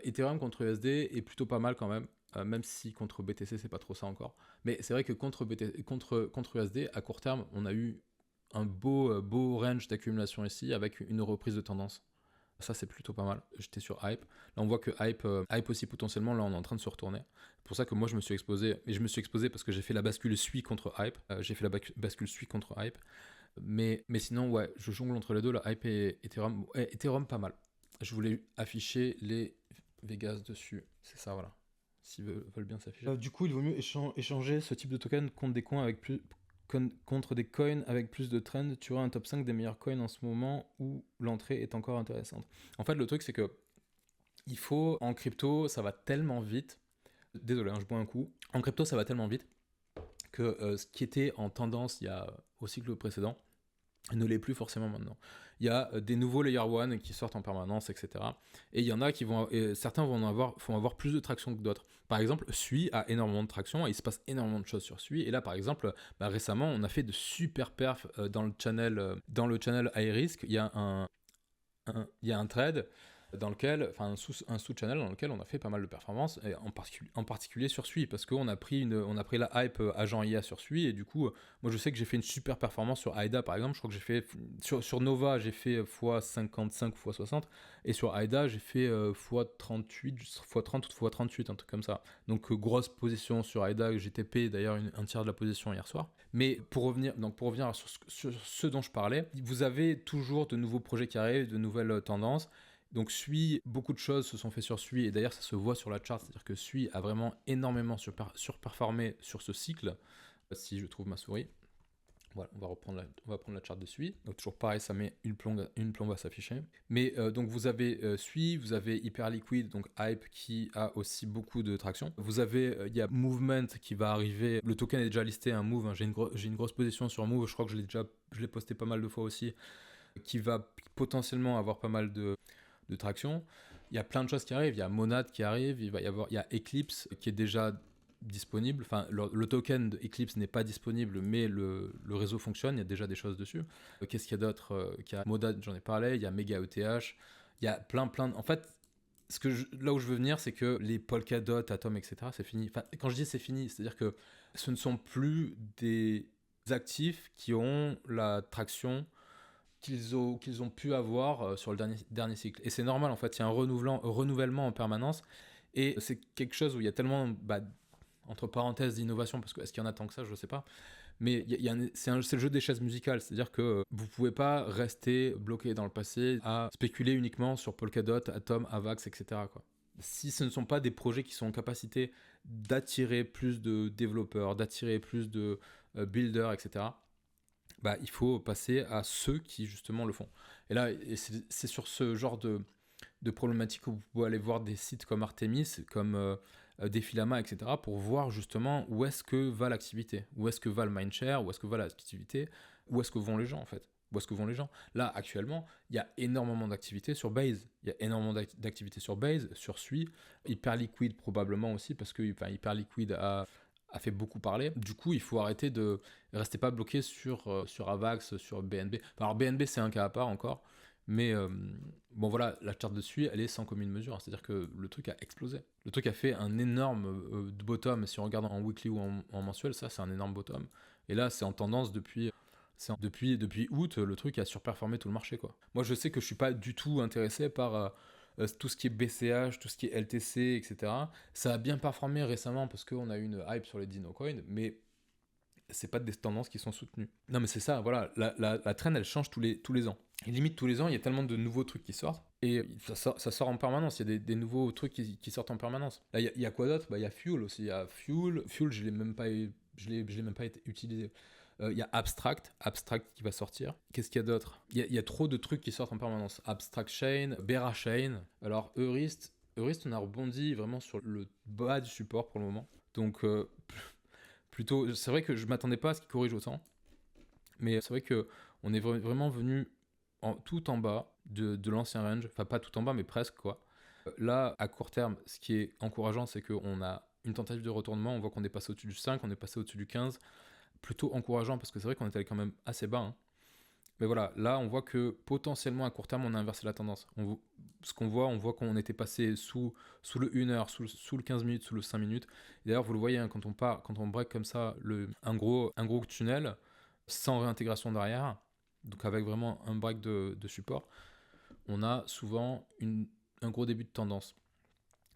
Ethereum contre USD est plutôt pas mal quand même si contre BTC c'est pas trop ça encore. Mais c'est vrai que contre USD à court terme, on a eu un beau range d'accumulation ici avec une reprise de tendance. Ça, c'est plutôt pas mal. J'étais sur Hype. Là, on voit que Hype aussi, potentiellement, là, on est en train de se retourner. C'est pour ça que moi, je me suis exposé. Et je me suis exposé parce que j'ai fait la bascule SUI contre Hype. Bascule SUI contre Hype. Mais sinon, ouais, je jongle entre les deux, là, Hype et Ethereum. Ethereum, pas mal. Je voulais afficher les Vegas dessus. C'est ça, voilà. S'ils veulent bien s'afficher. Du coup, il vaut mieux échanger ce type de token contre des coins avec contre des coins avec plus de trends. Tu auras un top 5 des meilleurs coins en ce moment où l'entrée est encore intéressante. En fait, le truc, c'est que en crypto, ça va tellement vite. Désolé, hein, je bois un coup. En crypto, ça va tellement vite que ce qui était en tendance au cycle précédent ne l'est plus forcément maintenant. Il y a des nouveaux Layer 1 qui sortent en permanence, etc. Et il y en a certains vont avoir plus de traction que d'autres. Par exemple, SUI a énormément de traction et il se passe énormément de choses sur SUI. Et là, par exemple, récemment, on a fait de super perfs dans le channel high risk. Il y a un trade dans lequel, un sous-channel dans lequel on a fait pas mal de performances, et en particulier sur SUI, parce qu'on a pris la hype agent IA sur SUI, et du coup, moi je sais que j'ai fait une super performance sur AIDA par exemple. Je crois que j'ai fait, sur Nova, j'ai fait x55 ou x60, et sur AIDA, j'ai fait x38, x30 ou x38, un truc comme ça. Donc grosse position sur AIDA, GTP, d'ailleurs un tiers de la position hier soir. Mais pour revenir sur ce dont je parlais, vous avez toujours de nouveaux projets qui arrivent, de nouvelles tendances. Donc SUI, beaucoup de choses se sont faites sur SUI, et d'ailleurs ça se voit sur la chart, c'est-à-dire que SUI a vraiment énormément surperformé sur ce cycle. Si je trouve ma souris, voilà, on va prendre la chart de SUI. Donc toujours pareil, ça met une plombe à s'afficher. Mais donc vous avez SUI, vous avez Hyperliquid, donc Hype qui a aussi beaucoup de traction. Il y a Movement qui va arriver. Le token est déjà listé, un Move. Hein, j'ai une grosse position sur Move. Je crois que je l'ai posté pas mal de fois aussi, qui va potentiellement avoir pas mal de traction. Il y a plein de choses qui arrivent. Il y a Monad qui arrive. Il y a Eclipse qui est déjà disponible. Enfin, le token d'Eclipse n'est pas disponible, mais le réseau fonctionne. Il y a déjà des choses dessus. Qu'est-ce qu'il y a d'autre? Il y a Monad, j'en ai parlé. Il y a Mega ETH. Il y a plein. En fait, là où je veux venir, c'est que les Polkadot, Atom, etc., c'est fini. Enfin, quand je dis c'est fini, c'est-à-dire que ce ne sont plus des actifs qui ont la traction qu'ils ont pu avoir sur le dernier cycle. Et c'est normal, en fait, il y a un renouvellement en permanence, et c'est quelque chose où il y a tellement, entre parenthèses, d'innovation, parce que est-ce qu'il y en a tant que ça, je ne sais pas, mais c'est le jeu des chaises musicales, c'est-à-dire que vous ne pouvez pas rester bloqué dans le passé à spéculer uniquement sur Polkadot, Atom, Avax, etc., quoi. Si ce ne sont pas des projets qui sont en capacité d'attirer plus de développeurs, d'attirer plus de builders, etc., il faut passer à ceux qui justement le font. Et là, c'est sur ce genre de problématique que vous pouvez aller voir des sites comme Artemis, comme Defilama, etc., pour voir justement où est-ce que va l'activité, où est-ce que va le mindshare, où est-ce que va l'activité, où est-ce que vont les gens en fait. Où est-ce que vont les gens? Là, actuellement, il y a énormément d'activités sur Base. Il y a énormément d'activités sur Base, sur SUI. Hyperliquid probablement aussi, parce que Hyperliquid a a fait beaucoup parler. Du coup, il faut arrêter de rester pas bloqué sur AVAX, sur BNB. Enfin, alors BNB, c'est un cas à part encore, mais bon voilà, la charte dessus, elle est sans commune mesure. C'est-à-dire que le truc a explosé. Le truc a fait un énorme bottom. Si on regarde en weekly ou en mensuel, ça, c'est un énorme bottom. Et là, c'est en tendance depuis août, le truc a surperformé tout le marché, quoi. Moi, je sais que je suis pas du tout intéressé par tout ce qui est BCH, tout ce qui est LTC, etc. Ça a bien performé récemment parce qu'on a eu une hype sur les Dino Coins, mais c'est pas des tendances qui sont soutenues. Non, mais c'est ça, voilà, la trend, elle change tous les ans. Et limite, tous les ans, il y a tellement de nouveaux trucs qui sortent, et ça sort en permanence, il y a des nouveaux trucs qui sortent en permanence. Là, il y a quoi d'autre? Bah, il y a Fuel aussi, il y a Fuel, je l'ai même pas, je l'ai même pas utilisé. Il y a Abstract qui va sortir. Qu'est-ce qu'il y a d'autre? Il y a trop de trucs qui sortent en permanence. Abstract Chain, Bera Chain. Alors Eurist, on a rebondi vraiment sur le bas du support pour le moment. Donc plutôt, c'est vrai que je m'attendais pas à ce qu'il corrige autant. Mais c'est vrai que on est vraiment venu tout en bas de l'ancien range. Enfin pas tout en bas mais presque quoi. Là, à court terme, ce qui est encourageant, c'est qu'on a une tentative de retournement. On voit qu'on est passé au-dessus du 5, on est passé au-dessus du 15. Plutôt encourageant parce que c'est vrai qu'on était quand même assez bas. Hein. Mais voilà, là on voit que potentiellement à court terme on a inversé la tendance. Ce qu'on voit, on voit qu'on était passé sous le 1 heure, sous le 15 minutes, sous le 5 minutes. Et d'ailleurs vous le voyez, hein, quand on break comme ça un gros tunnel sans réintégration derrière, donc avec vraiment un break de support, on a souvent un gros début de tendance.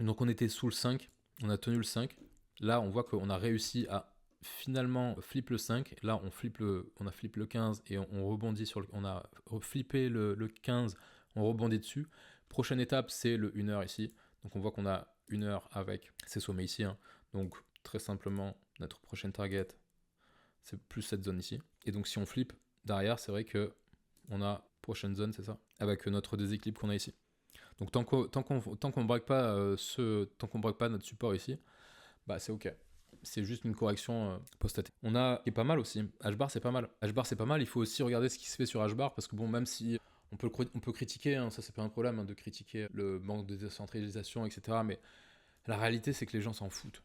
Donc on était sous le 5, on a tenu le 5. Là on voit qu'on a réussi à finalement flip le 5, là on a flip le 15 et on rebondit on a flippé le 15, on rebondit dessus. Prochaine étape c'est le 1 heure ici, donc on voit qu'on a 1 heure avec ces sommets ici, hein. Donc très simplement notre prochaine target c'est plus cette zone ici, et donc si on flip derrière c'est vrai que on a prochaine zone, c'est ça, avec notre déséquilibre qu'on a ici. Donc tant qu'on break pas notre support ici, bah c'est ok. C'est juste une correction post-tat. On a qui est pas mal aussi. H-bar c'est pas mal. H-bar c'est pas mal. Il faut aussi regarder ce qui se fait sur H-bar parce que bon, même si on peut critiquer, hein, ça c'est pas un problème hein, de critiquer le manque de décentralisation, etc. Mais la réalité c'est que les gens s'en foutent.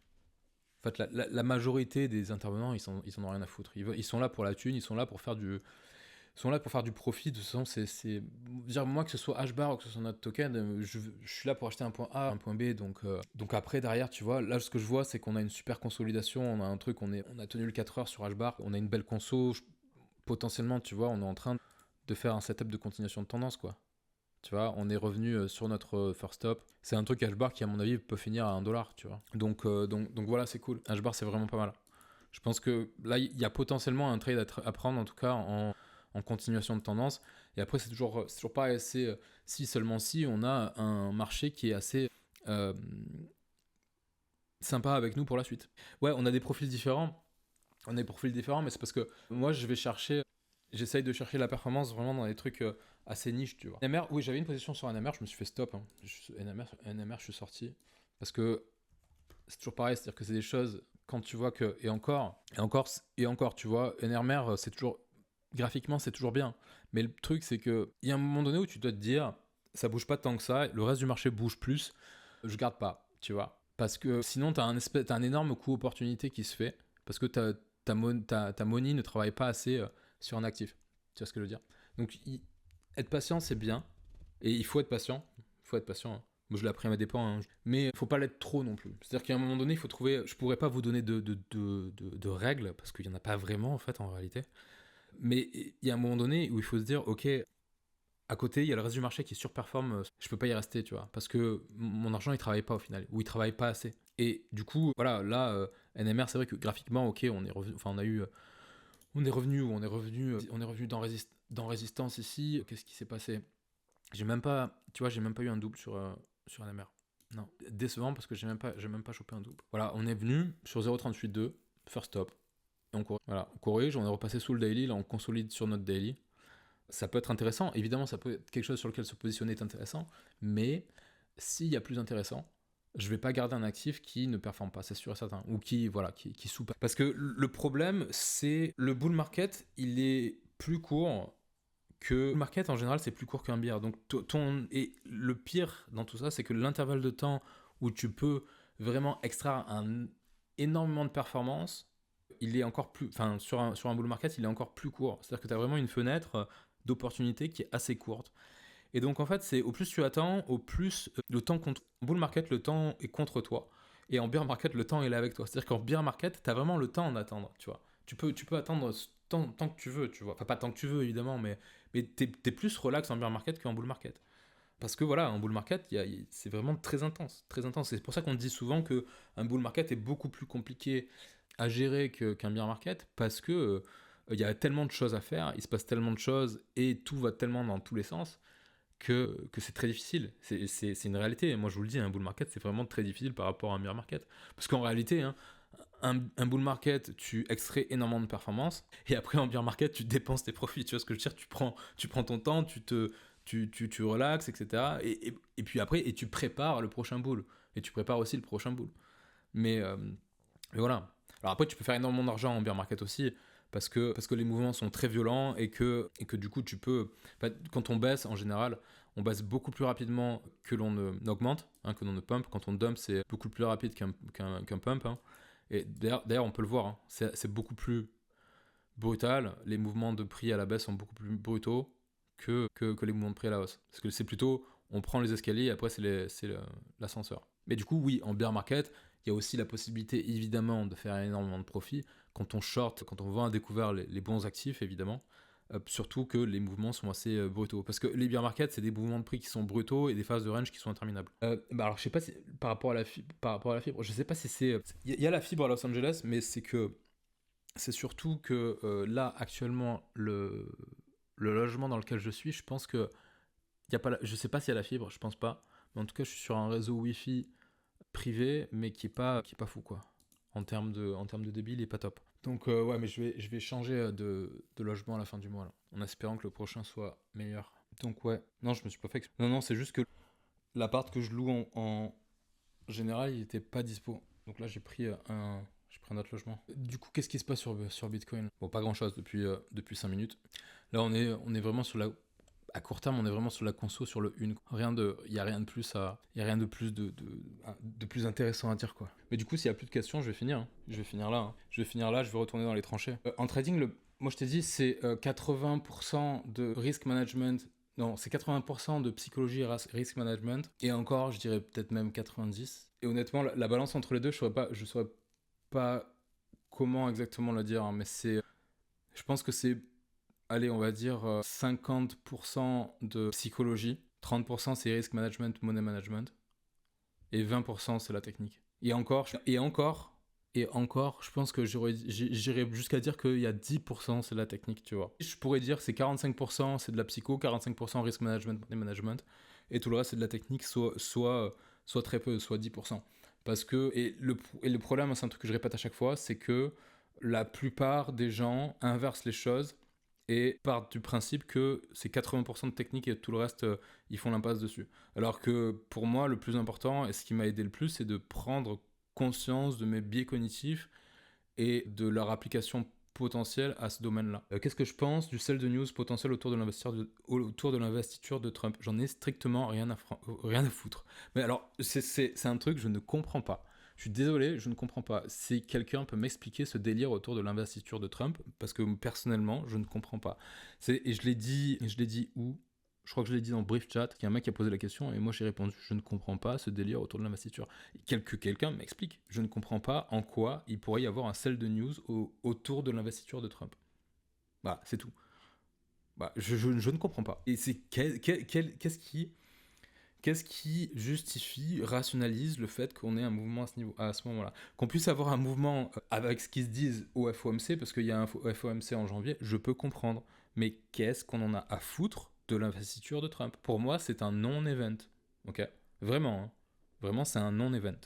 En fait, la majorité des intervenants ils en ont rien à foutre. Ils sont là pour la thune, ils sont là pour faire du profit. De toute façon, c'est dire moi que ce soit H-bar ou que ce soit notre token, je suis là pour acheter un point A, un point B. Donc après derrière, tu vois, là ce que je vois, c'est qu'on a une super consolidation. On a un truc, on a tenu le 4 heures sur H-bar. On a une belle conso. Potentiellement, tu vois, on est en train de faire un setup de continuation de tendance, quoi. Tu vois, on est revenu sur notre first stop. C'est un truc H-bar qui, à mon avis, peut finir à $1, tu vois. Donc voilà, c'est cool. H-bar, c'est vraiment pas mal. Je pense que là, il y a potentiellement un trade à prendre, en tout cas, en continuation de tendance. Et après, c'est toujours pareil. C'est seulement si on a un marché qui est assez sympa avec nous pour la suite. Ouais, on a des profils différents. Mais c'est parce que moi, j'essaye de chercher la performance vraiment dans des trucs assez niches, tu vois. NMR, oui, j'avais une position sur NMR, je me suis fait stop. Hein. NMR, je suis sorti. Parce que c'est toujours pareil, c'est-à-dire que c'est des choses, quand tu vois que. Et encore, tu vois, NMR, c'est toujours. Graphiquement, c'est toujours bien. Mais le truc, c'est qu'il y a un moment donné où tu dois te dire, ça bouge pas tant que ça, le reste du marché bouge plus, je garde pas, tu vois. Parce que sinon, t'as un énorme coût opportunité qui se fait, parce que ta money ne travaille pas assez sur un actif. Tu vois ce que je veux dire? Donc, être patient, c'est bien, et il faut être patient. Hein. Moi, je l'ai appris à mes dépens, hein. Mais il faut pas l'être trop non plus. C'est-à-dire qu'à un moment donné, il faut trouver. Je pourrais pas vous donner de règles, parce qu'il y en a pas vraiment, en fait, en réalité. Mais il y a un moment donné où il faut se dire, ok, à côté, il y a le reste du marché qui surperforme, je peux pas y rester, tu vois, parce que mon argent, il travaille pas au final, ou il travaille pas assez. Et du coup, voilà, là, NMR, c'est vrai que graphiquement, ok, on est revenu dans résistance ici. Qu'est-ce qui s'est passé? J'ai même pas eu un double sur NMR. Non, décevant parce que j'ai même pas chopé un double. Voilà, on est venu sur 0.38.2, first stop. Et on corrige, on est repassé sous le daily, là on consolide sur notre daily. Ça peut être intéressant, évidemment ça peut être quelque chose sur lequel se positionner est intéressant, mais s'il y a plus intéressant, je vais pas garder un actif qui ne performe pas, c'est sûr et certain, ou qui soupe. Parce que le problème, c'est le bull market, il est plus court que le market en général, c'est plus court qu'un bear. Donc et le pire dans tout ça, c'est que l'intervalle de temps où tu peux vraiment extraire énormément de performance, il est encore plus, enfin sur un bull market, il est encore plus court. C'est-à-dire que tu as vraiment une fenêtre d'opportunité qui est assez courte. Et donc en fait, c'est au plus tu attends, au plus le temps contre. En bull market, le temps est contre toi. Et en bear market, le temps est là avec toi. C'est-à-dire qu'en bear market, tu as vraiment le temps d'attendre, tu vois. Tu peux attendre tant que tu veux, tu vois. Enfin, pas tant que tu veux, évidemment, mais t'es plus relax en bear market qu'en bull market. Parce que voilà, en bull market, c'est vraiment très intense. Très intense. C'est pour ça qu'on dit souvent qu'un bull market est beaucoup plus compliqué à gérer qu'un bear market, parce que il y a tellement de choses à faire, il se passe tellement de choses, et tout va tellement dans tous les sens, que c'est très difficile. C'est une réalité. Moi, je vous le dis, un bull market, c'est vraiment très difficile par rapport à un bear market. Parce qu'en réalité, hein, un bull market, tu extrais énormément de performances, et après, en bear market, tu dépenses tes profits. Tu vois ce que je veux dire? Tu prends ton temps, tu relaxes, etc. Et puis après, et tu prépares le prochain bull. Et tu prépares aussi le prochain bull. Mais voilà. Alors après, tu peux faire énormément d'argent en bear market aussi, parce que les mouvements sont très violents, et que du coup, tu peux. Quand on baisse, en général, on baisse beaucoup plus rapidement que l'on augmente, hein, que l'on ne pump. Quand on dump, c'est beaucoup plus rapide qu'un pump. Hein. Et d'ailleurs, on peut le voir, hein, c'est beaucoup plus brutal. Les mouvements de prix à la baisse sont beaucoup plus brutaux que les mouvements de prix à la hausse. Parce que c'est plutôt, on prend les escaliers et après, c'est l'ascenseur. Mais du coup, oui, en bear market, il y a aussi la possibilité, évidemment, de faire énormément de profit quand on short, quand on vend à découvert les bons actifs, évidemment. Surtout que les mouvements sont assez brutaux. Parce que les bear markets, c'est des mouvements de prix qui sont brutaux et des phases de range qui sont interminables. Alors, je sais pas si, par rapport à la fibre, je sais pas si c'est. Il y a la fibre à Los Angeles, mais c'est surtout que là, actuellement, le logement dans lequel je suis, je pense que. Je sais pas s'il y a la fibre, je pense pas. Mais en tout cas, je suis sur un réseau Wi-Fi privé, mais qui est pas fou, quoi. En termes de débit, il est pas top. Donc, ouais, mais je vais changer de logement à la fin du mois, là, en espérant que le prochain soit meilleur. Donc, ouais. Non, je me suis pas fait. Non, non, c'est juste que l'appart que je loue en général, il était pas dispo. Donc là, j'ai pris un autre logement. Du coup, qu'est-ce qui se passe sur Bitcoin? Bon, pas grand-chose depuis 5 minutes. Là, on est vraiment à court terme, on est vraiment sur la conso, sur le une. Il y a rien de plus il y a rien de plus de plus intéressant à dire, quoi. Mais du coup, s'il y a plus de questions, je vais finir. Hein. Je vais finir là. Hein. Je vais retourner dans les tranchées. En trading, moi je t'ai dit, c'est 80% de risk management. Non, c'est 80% de psychologie et risk management. Et encore, je dirais peut-être même 90. Et honnêtement, la balance entre les deux, je saurais pas comment exactement le dire, hein, mais je pense que c'est, allez, on va dire 50% de psychologie, 30% c'est risk management, money management, et 20% c'est la technique. Et encore, je pense que j'irais jusqu'à dire qu'il y a 10% c'est la technique, tu vois. Je pourrais dire c'est 45% c'est de la psycho, 45% risk management, money management, et tout le reste c'est de la technique, soit très peu, soit 10%. Parce que, et le problème, c'est un truc que je répète à chaque fois, c'est que la plupart des gens inversent les choses et partent du principe que c'est 80% de technique et tout le reste, ils font l'impasse dessus. Alors que pour moi, le plus important et ce qui m'a aidé le plus, c'est de prendre conscience de mes biais cognitifs et de leur application potentielle à ce domaine-là. Qu'est-ce que je pense du sell de news potentiel autour de l'investiture de Trump? J'en ai strictement rien à foutre. Mais alors, c'est un truc que je ne comprends pas. Je suis désolé, je ne comprends pas. Si quelqu'un peut m'expliquer ce délire autour de l'investiture de Trump, parce que personnellement, je ne comprends pas. Et je l'ai dit où? Je crois que je l'ai dit dans Brief Chat, qu'il y a un mec qui a posé la question, et moi j'ai répondu, je ne comprends pas ce délire autour de l'investiture. Quelqu'un m'explique. Je ne comprends pas en quoi il pourrait y avoir un sell de news autour de l'investiture de Trump. Bah, c'est tout. Bah, je ne comprends pas. Et c'est qu'est-ce qui justifie, rationalise le fait qu'on ait un mouvement à ce moment-là? Qu'on puisse avoir un mouvement avec ce qu'ils se disent au FOMC, parce qu'il y a un FOMC en janvier, je peux comprendre. Mais qu'est-ce qu'on en a à foutre de l'investiture de Trump? Pour moi, c'est un non-event. Ok? Vraiment, hein. Vraiment, c'est un non-event.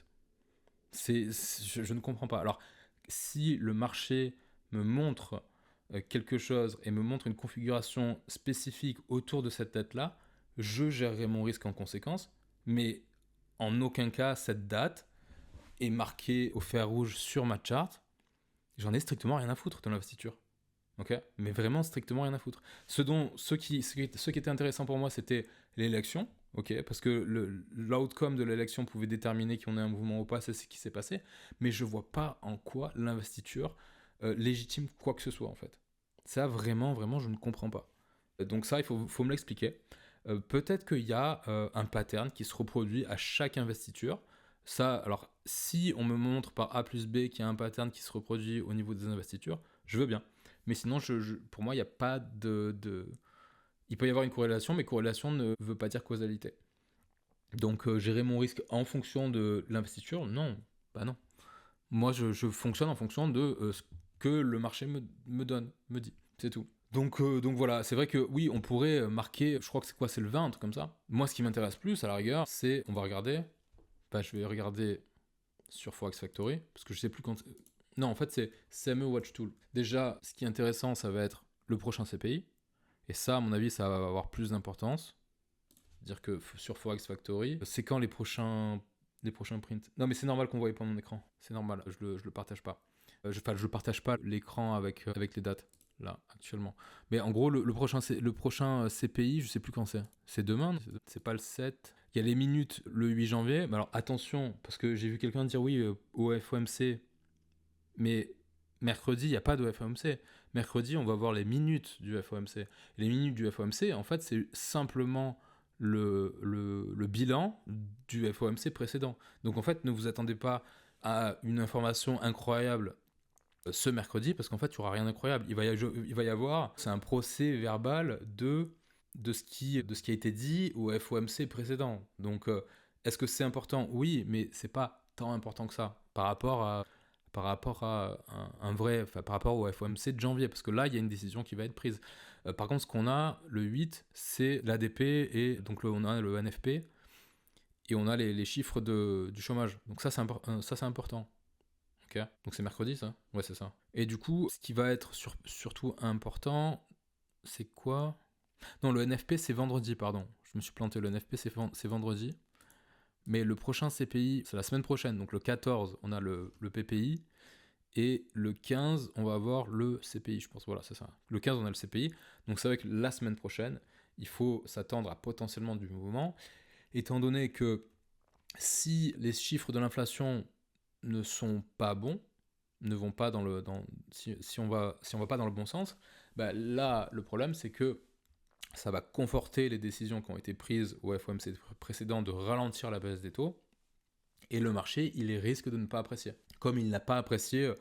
Je ne comprends pas. Alors, si le marché me montre quelque chose et me montre une configuration spécifique autour de cette date-là, je gérerai mon risque en conséquence, mais en aucun cas cette date est marquée au fer rouge sur ma chart. J'en ai strictement rien à foutre de l'investiture. Ok? Mais vraiment strictement rien à foutre. Ce qui était intéressant pour moi, c'était l'élection. ok, parce que l'outcome de l'élection pouvait déterminer qu'on ait un mouvement ou pas, c'est ce qui s'est passé, mais je vois pas en quoi l'investiture légitime quoi que ce soit en fait. Ça vraiment, vraiment, je ne comprends pas. Donc ça, faut me l'expliquer. Peut-être qu'il y a un pattern qui se reproduit à chaque investiture. Ça, alors, si on me montre par A plus B qu'il y a un pattern qui se reproduit au niveau des investitures, je veux bien. Mais sinon, pour moi, il n'y a pas Il peut y avoir une corrélation, mais corrélation ne veut pas dire causalité. Donc, gérer mon risque en fonction de l'investiture, non. Bah non. Moi, je fonctionne en fonction de ce que le marché me donne, me dit. C'est tout. Donc voilà, c'est vrai que oui, on pourrait marquer, je crois que c'est quoi, c'est le 20, un truc comme ça. Moi, ce qui m'intéresse plus, à la rigueur, c'est, on va regarder, bah, je vais regarder sur Forex Factory, parce que je sais plus quand... Non, en fait, c'est CME Watch Tool. Déjà, ce qui est intéressant, ça va être le prochain CPI, et ça, à mon avis, ça va avoir plus d'importance. C'est-à-dire que sur Forex Factory, c'est quand les prochains prints. Non, mais c'est normal qu'on voit pas mon écran. C'est normal, je le partage pas. Je partage pas l'écran avec les dates, là, actuellement. Mais en gros, le prochain CPI, je sais plus quand c'est. C'est demain, c'est pas le 7. Il y a les minutes le 8 janvier. Mais alors attention, parce que j'ai vu quelqu'un dire oui au FOMC, mais mercredi, il n'y a pas de FOMC. Mercredi, on va voir les minutes du FOMC. Et les minutes du FOMC, en fait, c'est simplement le bilan du FOMC précédent. Donc en fait, ne vous attendez pas à une information incroyable ce mercredi, parce qu'en fait, il n'y aura rien d'incroyable. Il va y avoir, c'est un procès verbal de ce qui a été dit au FOMC précédent. Donc, est-ce que c'est important? Oui, mais c'est pas tant important que ça par rapport à un vrai, enfin, par rapport au FOMC de janvier, parce que là, il y a une décision qui va être prise. Par contre, ce qu'on a, le 8, c'est l'ADP, et donc on a le NFP, et on a les chiffres du chômage. Donc ça, c'est important. Okay. Donc c'est mercredi, ça? Ouais, c'est ça. Et du coup, ce qui va être surtout important, c'est quoi? Non, le NFP, c'est vendredi, pardon. Je me suis planté, le NFP, c'est vendredi. Mais le prochain CPI, c'est la semaine prochaine. Donc le 14, on a le PPI. Et le 15, on va avoir le CPI, je pense. Voilà, c'est ça. Le 15, on a le CPI. Donc c'est vrai que la semaine prochaine, il faut s'attendre à potentiellement du mouvement. Étant donné que si les chiffres de l'inflation ne sont pas bons, ne vont pas si on va pas dans le bon sens, bah là, le problème, c'est que ça va conforter les décisions qui ont été prises au FOMC précédent de ralentir la baisse des taux. Et le marché, il risque de ne pas apprécier. Comme il n'a pas apprécié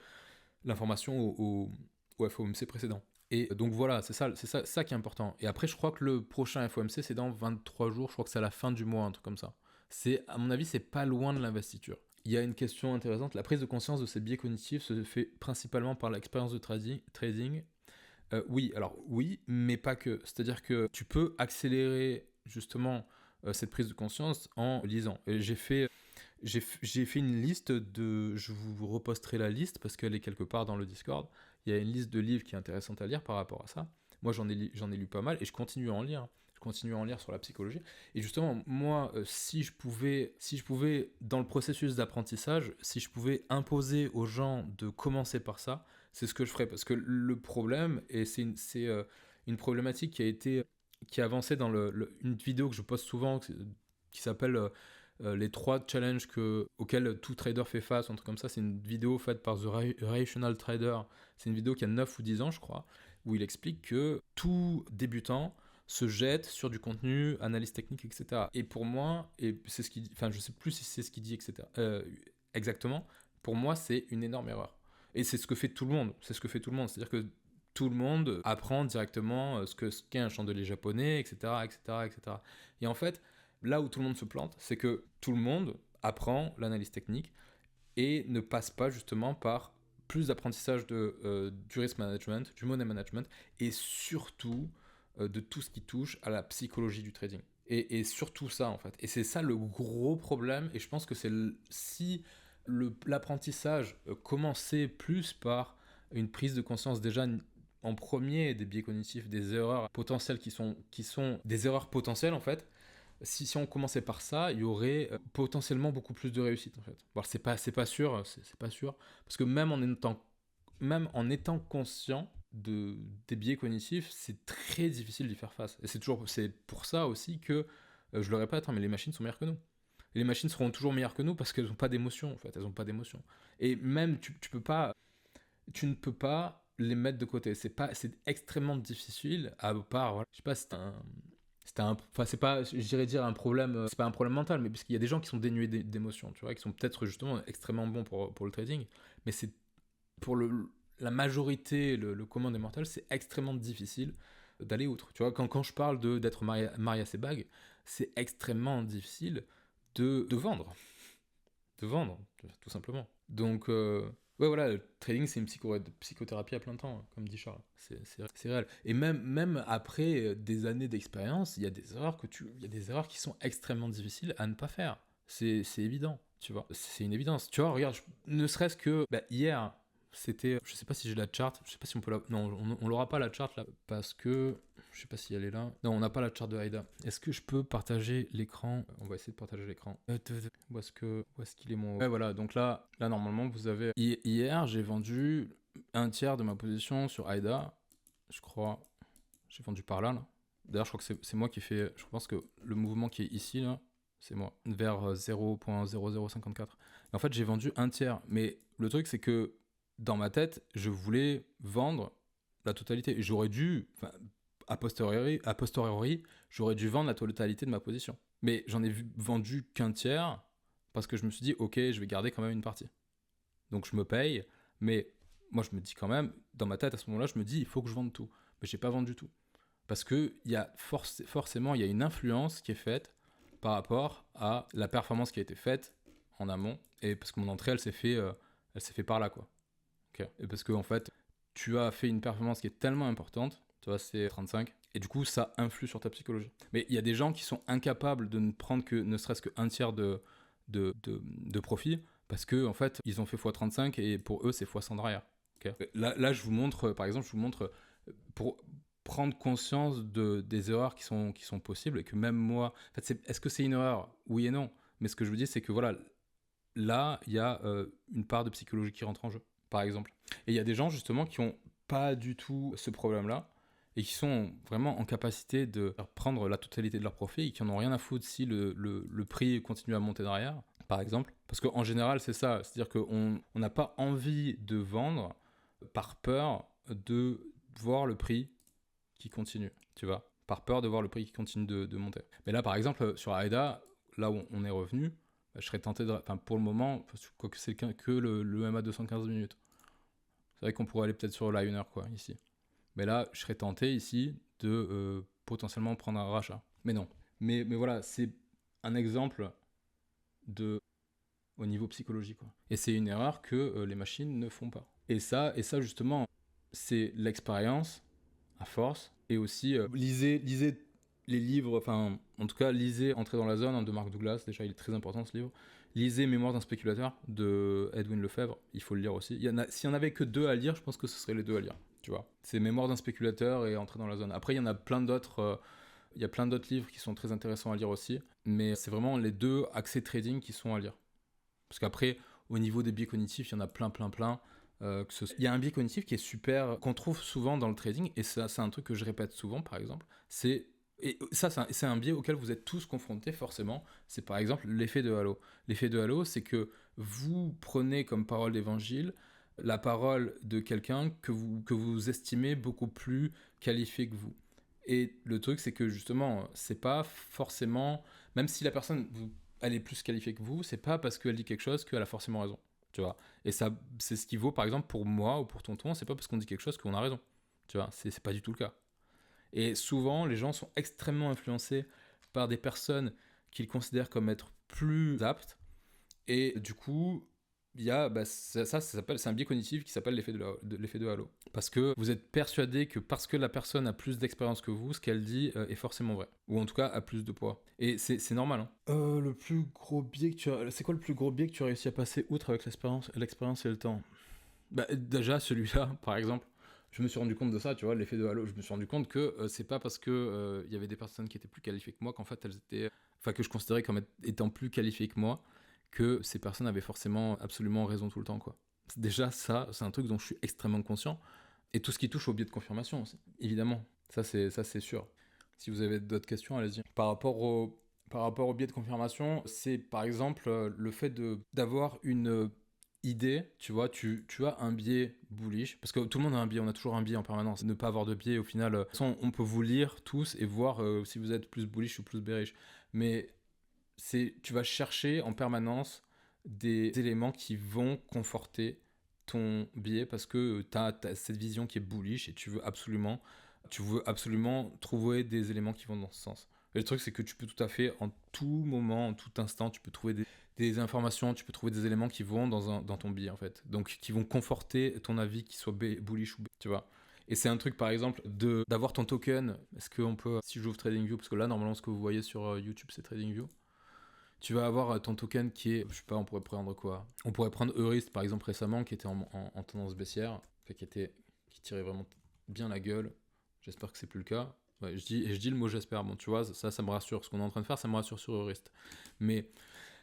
l'information au FOMC précédent. Et donc voilà, c'est ça qui est important. Et après, je crois que le prochain FOMC, c'est dans 23 jours, je crois que c'est à la fin du mois, un truc comme ça. À mon avis, c'est pas loin de l'investiture. Il y a une question intéressante, la prise de conscience de ces biais cognitifs se fait principalement par l'expérience de trading. Oui, mais pas que. C'est-à-dire que tu peux accélérer justement cette prise de conscience en lisant. Et j'ai fait une liste je vous reposterai la liste parce qu'elle est quelque part dans le Discord. Il y a une liste de livres qui est intéressante à lire par rapport à ça. Moi, j'en ai lu pas mal et je continue à en lire. Je continue à en lire sur la psychologie. Et justement, moi, si je pouvais, dans le processus d'apprentissage, si je pouvais imposer aux gens de commencer par ça, c'est ce que je ferais. Parce que le problème, et c'est une problématique qui a avancé dans une vidéo que je poste souvent, qui s'appelle les 3 challenges auxquels tout trader fait face, un truc comme ça. C'est une vidéo faite par The Rational Trader. C'est une vidéo qui a 9 ou 10 ans, je crois, où il explique que tout débutant se jette sur du contenu, analyse technique, etc. Et pour moi, et c'est ce qu'il dit, enfin je sais plus si c'est ce qu'il dit, etc. Exactement, pour moi c'est une énorme erreur. Et c'est ce que fait tout le monde, c'est-à-dire que tout le monde apprend directement ce qu'est un chandelier japonais, etc., etc., etc. Et en fait, là où tout le monde se plante, c'est que tout le monde apprend l'analyse technique et ne passe pas justement par plus d'apprentissage du risk management, du money management, et surtout de tout ce qui touche à la psychologie du trading. Et surtout ça, en fait. Et c'est ça le gros problème, et je pense que si l'apprentissage commençait plus par une prise de conscience déjà en premier des biais cognitifs, des erreurs potentielles qui sont des erreurs potentielles, en fait, si on commençait par ça, il y aurait potentiellement beaucoup plus de réussite, en fait. Bon, c'est pas sûr, c'est pas sûr, parce que même en étant conscient des biais cognitifs, c'est très difficile d'y faire face. Et c'est pour ça aussi que je le répète, hein, mais les machines sont meilleures que nous. Et les machines seront toujours meilleures que nous parce qu'elles n'ont pas d'émotion, en fait. Elles n'ont pas d'émotion. Et même, tu ne peux pas les mettre de côté. C'est extrêmement difficile, à part, voilà, je sais pas, enfin, c'est pas, je dirais dire un problème, c'est pas un problème mental, mais parce qu'il y a des gens qui sont dénués d'émotions, tu vois, qui sont peut-être justement extrêmement bons pour le trading, mais c'est pour la majorité, le commun des mortels, c'est extrêmement difficile d'aller outre. Tu vois, quand je parle d'être marié à ses bagues, c'est extrêmement difficile de vendre. De vendre, tout simplement. Donc, ouais, voilà, le trading, c'est une psychothérapie à plein temps, hein, comme dit Charles. C'est réel. Et même après des années d'expérience, il y a des erreurs qui sont extrêmement difficiles à ne pas faire. C'est évident, tu vois. C'est une évidence. Tu vois, regarde, ne serait-ce que hier, je sais pas si j'ai la chart, je sais pas si on peut non, on l'aura pas la chart là, parce que je sais pas si elle est là. Non, on n'a pas la chart de AIDA. Est-ce que je peux partager l'écran? On va essayer de partager l'écran. Où est-ce qu'il est mon... Ouais, voilà, donc là normalement vous avez... Hier, j'ai vendu un tiers de ma position sur AIDA, je crois. J'ai vendu par là. D'ailleurs, je crois que c'est moi qui ai fait... Je pense que le mouvement qui est ici, là, c'est moi, vers 0.0054. Et en fait, j'ai vendu un tiers. Mais le truc, c'est que dans ma tête, je voulais vendre la totalité. Et j'aurais dû, a posteriori, j'aurais dû vendre la totalité de ma position. Mais j'en ai vendu qu'un tiers parce que je me suis dit, ok, je vais garder quand même une partie. Donc je me paye, mais moi je me dis quand même, dans ma tête à ce moment-là, je me dis, il faut que je vende tout. Mais j'ai pas vendu tout. Parce que il y a forcément, il y a une influence qui est faite par rapport à la performance qui a été faite en amont. Et parce que mon entrée, elle s'est fait par là, quoi. Okay. Et parce que en fait, tu as fait une performance qui est tellement importante, tu vois, c'est 35, et du coup, ça influe sur ta psychologie. Mais il y a des gens qui sont incapables de ne prendre que ne serait-ce qu'un tiers de profit, parce que en fait, ils ont fait x35 et pour eux, c'est x100 derrière. Okay. Là, je vous montre, par exemple, pour prendre conscience des erreurs qui sont possibles et que même moi, en fait, est-ce que c'est une erreur? Oui et non. Mais ce que je vous dis, c'est que voilà, là, il y a une part de psychologie qui rentre en jeu, par exemple. Et il y a des gens, justement, qui n'ont pas du tout ce problème-là et qui sont vraiment en capacité de prendre la totalité de leur profit et qui n'en ont rien à foutre si le prix continue à monter derrière, par exemple. Parce qu'en général, c'est ça. C'est-à-dire qu'on n'a pas envie de vendre par peur de voir le prix qui continue, tu vois. Par peur de voir le prix qui continue de monter. Mais là, par exemple, sur AIDA, là où on est revenu, je serais tenté de... Enfin, pour le moment, quoique c'est que le MA 215 minutes. C'est vrai qu'on pourrait aller peut-être sur Lioner, quoi, ici. Mais là, je serais tenté, ici, de potentiellement prendre un rachat. Mais non. Mais voilà, c'est un exemple au niveau psychologique, quoi. Et c'est une erreur que les machines ne font pas. Et ça justement, c'est l'expérience, à force. Et aussi, lisez les livres, enfin, en tout cas, lisez Entrer dans la zone, hein, de Mark Douglas. Déjà, il est très important, ce livre. Lisez Mémoire d'un spéculateur de Edwin Lefebvre. Il faut le lire aussi. S'il y en avait que 2 à lire, je pense que ce serait les 2 à lire. Tu vois, c'est Mémoire d'un spéculateur et Entrer dans la zone. Après, il y en a plein d'autres. Il y a plein d'autres livres qui sont très intéressants à lire aussi. Mais c'est vraiment les 2 axés trading qui sont à lire. Parce qu'après, au niveau des biais cognitifs, il y en a plein. Il y a un biais cognitif qui est super, qu'on trouve souvent dans le trading, et ça, c'est un truc que je répète souvent, par exemple. C'est un biais auquel vous êtes tous confrontés, forcément. C'est par exemple l'effet de halo. L'effet de halo, c'est que vous prenez comme parole d'évangile la parole de quelqu'un que vous estimez beaucoup plus qualifié que vous. Et le truc, c'est que justement, c'est pas forcément, même si la personne, elle est plus qualifiée que vous, c'est pas parce qu'elle dit quelque chose qu'elle a forcément raison. Tu vois. Et ça, c'est ce qui vaut, par exemple, pour moi ou pour Tonton, c'est pas parce qu'on dit quelque chose qu'on a raison. Tu vois, c'est pas du tout le cas. Et souvent, les gens sont extrêmement influencés par des personnes qu'ils considèrent comme être plus aptes. Et du coup, il y a, c'est un biais cognitif qui s'appelle l'effet de halo. Parce que vous êtes persuadé que parce que la personne a plus d'expérience que vous, ce qu'elle dit est forcément vrai. Ou en tout cas, a plus de poids. Et c'est normal. Hein. Le plus gros biais que tu as... C'est quoi le plus gros biais que tu as réussi à passer outre avec l'expérience et le temps? Déjà, celui-là, par exemple, je me suis rendu compte de ça, tu vois, l'effet de halo. Je me suis rendu compte que c'est pas parce que y avait des personnes qui étaient plus qualifiées que moi qu'en fait elles étaient... Enfin, que je considérais comme étant plus qualifiées que moi, que ces personnes avaient forcément absolument raison tout le temps, quoi. Déjà, ça, c'est un truc dont je suis extrêmement conscient. Et tout ce qui touche au biais de confirmation aussi, évidemment. Ça, c'est sûr. Si vous avez d'autres questions, allez-y. Par rapport par rapport au biais de confirmation, c'est par exemple le fait d'avoir une idée, tu vois, tu as un biais bullish, parce que tout le monde a un biais, on a toujours un biais en permanence. Ne pas avoir de biais, au final, de toute façon, on peut vous lire tous et voir si vous êtes plus bullish ou plus bearish. Mais tu vas chercher en permanence des éléments qui vont conforter ton biais parce que tu as cette vision qui est bullish et tu veux absolument trouver des éléments qui vont dans ce sens. Et le truc, c'est que tu peux tout à fait, en tout moment, en tout instant, tu peux trouver des informations, tu peux trouver des éléments qui vont dans ton biais, en fait. Donc, qui vont conforter ton avis, qu'il soit bullish ou bearish, tu vois. Et c'est un truc, par exemple, d'avoir ton token. Est-ce qu'on peut, si j'ouvre TradingView, parce que là, normalement, ce que vous voyez sur YouTube, c'est TradingView. Tu vas avoir ton token qui est, je sais pas, on pourrait prendre quoi? On pourrait prendre Eurist, par exemple, récemment, qui était en tendance baissière, qui tirait vraiment bien la gueule. J'espère que c'est plus le cas. Ouais, je dis le mot j'espère. Bon, tu vois, ça me rassure. Ce qu'on est en train de faire, ça me rassure sur Eurist. Mais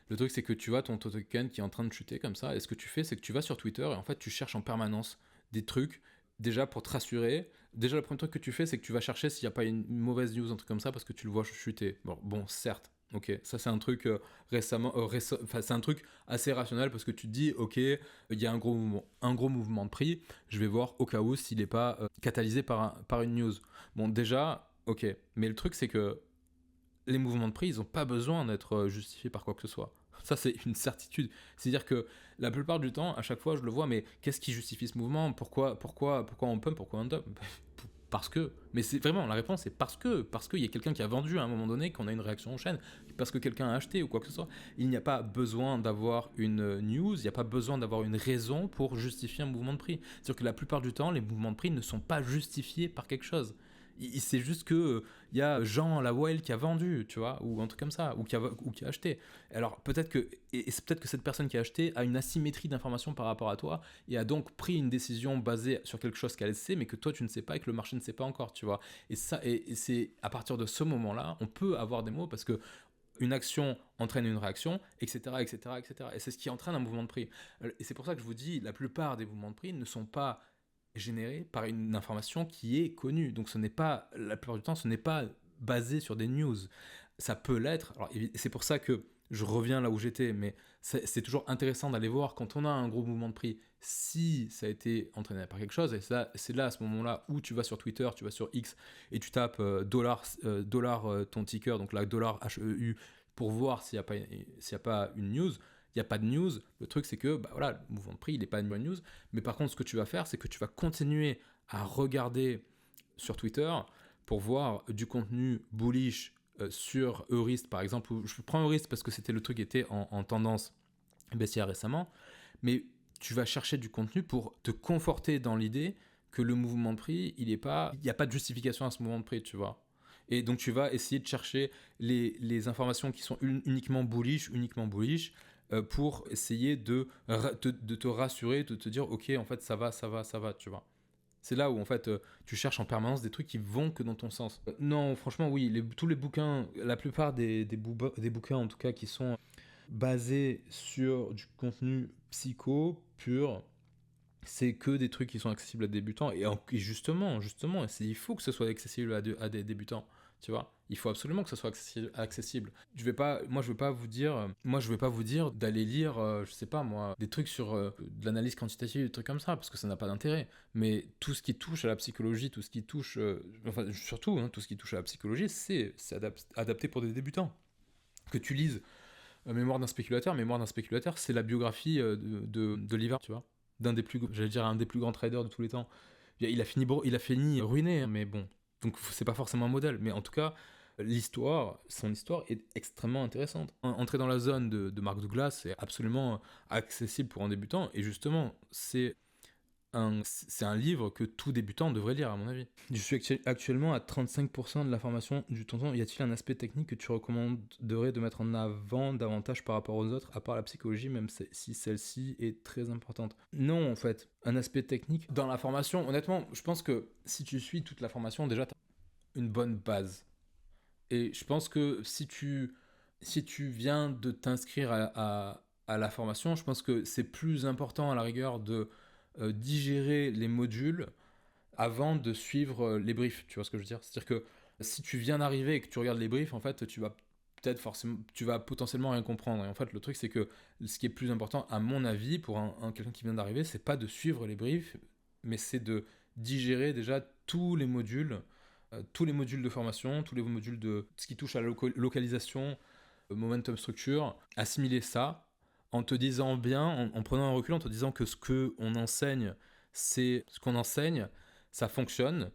le truc, c'est que tu vois ton token qui est en train de chuter comme ça. Et ce que tu fais, c'est que tu vas sur Twitter et en fait, tu cherches en permanence des trucs, déjà pour te rassurer. Déjà, le premier truc que tu fais, c'est que tu vas chercher s'il n'y a pas une mauvaise news, un truc comme ça, parce que tu le vois chuter. Bon, certes. Ok, ça c'est un truc c'est un truc assez rationnel parce que tu te dis, ok, il y a un gros mouvement de prix, je vais voir au cas où s'il n'est pas catalysé par une news. Bon, déjà, ok, mais le truc c'est que les mouvements de prix, ils n'ont pas besoin d'être justifiés par quoi que ce soit. Ça, c'est une certitude. C'est-à-dire que la plupart du temps, à chaque fois, je le vois, mais qu'est-ce qui justifie ce mouvement? Pourquoi on pump, pourquoi on dump? Parce que. Mais c'est vraiment, la réponse est parce qu'il y a quelqu'un qui a vendu à un moment donné, qu'on a une réaction en chaîne, parce que quelqu'un a acheté ou quoi que ce soit. Il n'y a pas besoin d'avoir une news, il n'y a pas besoin d'avoir une raison pour justifier un mouvement de prix. C'est-à-dire que la plupart du temps, les mouvements de prix ne sont pas justifiés par quelque chose. C'est juste que il y a Jean Lawel qui a vendu, tu vois, ou un truc comme ça, ou qui a acheté. Alors peut-être que c'est peut-être que cette personne qui a acheté a une asymétrie d'informations par rapport à toi et a donc pris une décision basée sur quelque chose qu'elle sait, mais que toi tu ne sais pas et que le marché ne sait pas encore, tu vois. Et c'est à partir de ce moment-là, on peut avoir des mots parce que une action entraîne une réaction, etc., etc., etc. Et c'est ce qui entraîne un mouvement de prix. Et c'est pour ça que je vous dis, la plupart des mouvements de prix ne sont pas généré par une information qui est connue. Donc ce n'est pas, la plupart du temps, ce n'est pas basé sur des news. Ça peut l'être. Alors c'est pour ça que je reviens là où j'étais, mais c'est toujours intéressant d'aller voir quand on a un gros mouvement de prix, si ça a été entraîné par quelque chose. Et c'est là, à ce moment-là, où tu vas sur Twitter, tu vas sur X, et tu tapes dollar ton ticker, donc là, dollar HEU, pour voir s'il n'y a pas une news. Il n'y a pas de news. Le truc, c'est que bah voilà, le mouvement de prix, il n'est pas une bonne news. Mais par contre, ce que tu vas faire, c'est que tu vas continuer à regarder sur Twitter pour voir du contenu bullish sur Eurist, par exemple. Je prends Eurist parce que c'était le truc qui était en tendance baissière récemment. Mais tu vas chercher du contenu pour te conforter dans l'idée que le mouvement de prix, il n'y a pas de justification à ce mouvement de prix, tu vois. Et donc tu vas essayer de chercher les informations qui sont uniquement bullish, pour essayer de te rassurer, de te dire ok, en fait ça va, tu vois. C'est là où en fait tu cherches en permanence des trucs qui vont que dans ton sens. Non, franchement oui, tous les bouquins, la plupart des bouquins en tout cas qui sont basés sur du contenu psycho pur, c'est que des trucs qui sont accessibles à des débutants. Et justement, il faut que ce soit accessible à des débutants. Tu vois, il faut absolument que ce soit accessible. Je vais pas vous dire d'aller lire, je sais pas moi, des trucs sur de l'analyse quantitative, des trucs comme ça, parce que ça n'a pas d'intérêt. Mais tout ce qui touche à la psychologie, tout ce qui touche, surtout, tout ce qui touche à la psychologie, c'est adapté pour des débutants. Que tu lises Mémoire d'un spéculateur, c'est la biographie de Liver, tu vois, un des plus grands traders de tous les temps. Il a fini ruiné, hein, mais bon. Donc c'est pas forcément un modèle, mais en tout cas, son histoire est extrêmement intéressante. Entrer dans la zone de Mark Douglas, c'est absolument accessible pour un débutant, et justement, c'est un livre que tout débutant devrait lire, à mon avis. Je suis actuellement à 35% de la formation du tonton. Y a-t-il un aspect technique que tu recommanderais de mettre en avant davantage par rapport aux autres, à part la psychologie, même si celle-ci est très importante? Non, en fait. Un aspect technique dans la formation, honnêtement, je pense que si tu suis toute la formation, déjà, tu as une bonne base. Et je pense que si tu viens de t'inscrire à la formation, je pense que c'est plus important à la rigueur de digérer les modules avant de suivre les briefs, tu vois ce que je veux dire? C'est-à-dire que si tu viens d'arriver et que tu regardes les briefs, en fait, tu vas peut-être forcément, tu vas potentiellement rien comprendre. Et en fait, le truc, c'est que ce qui est plus important, à mon avis, pour quelqu'un qui vient d'arriver, c'est pas de suivre les briefs, mais c'est de digérer déjà tous les modules de formation, tous les modules de ce qui touche à la localisation, momentum structure, assimiler ça en te disant bien, en prenant un recul, en te disant que ce qu'on enseigne, c'est ce qu'on enseigne, ça fonctionne.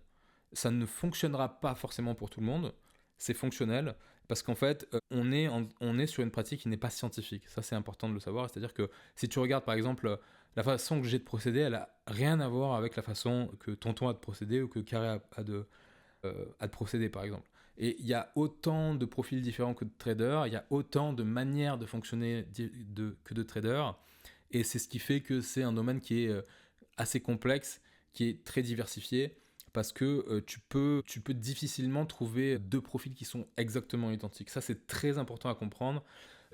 Ça ne fonctionnera pas forcément pour tout le monde, c'est fonctionnel, parce qu'en fait, on est sur une pratique qui n'est pas scientifique. Ça, c'est important de le savoir. C'est-à-dire que si tu regardes, par exemple, la façon que j'ai de procéder, elle a rien à voir avec la façon que Tonton a de procéder ou que Carré a de procéder, par exemple. Et il y a autant de profils différents que de traders, il y a autant de manières de fonctionner que de traders, et c'est ce qui fait que c'est un domaine qui est assez complexe, qui est très diversifié, parce que tu peux difficilement trouver deux profils qui sont exactement identiques. Ça, c'est très important à comprendre.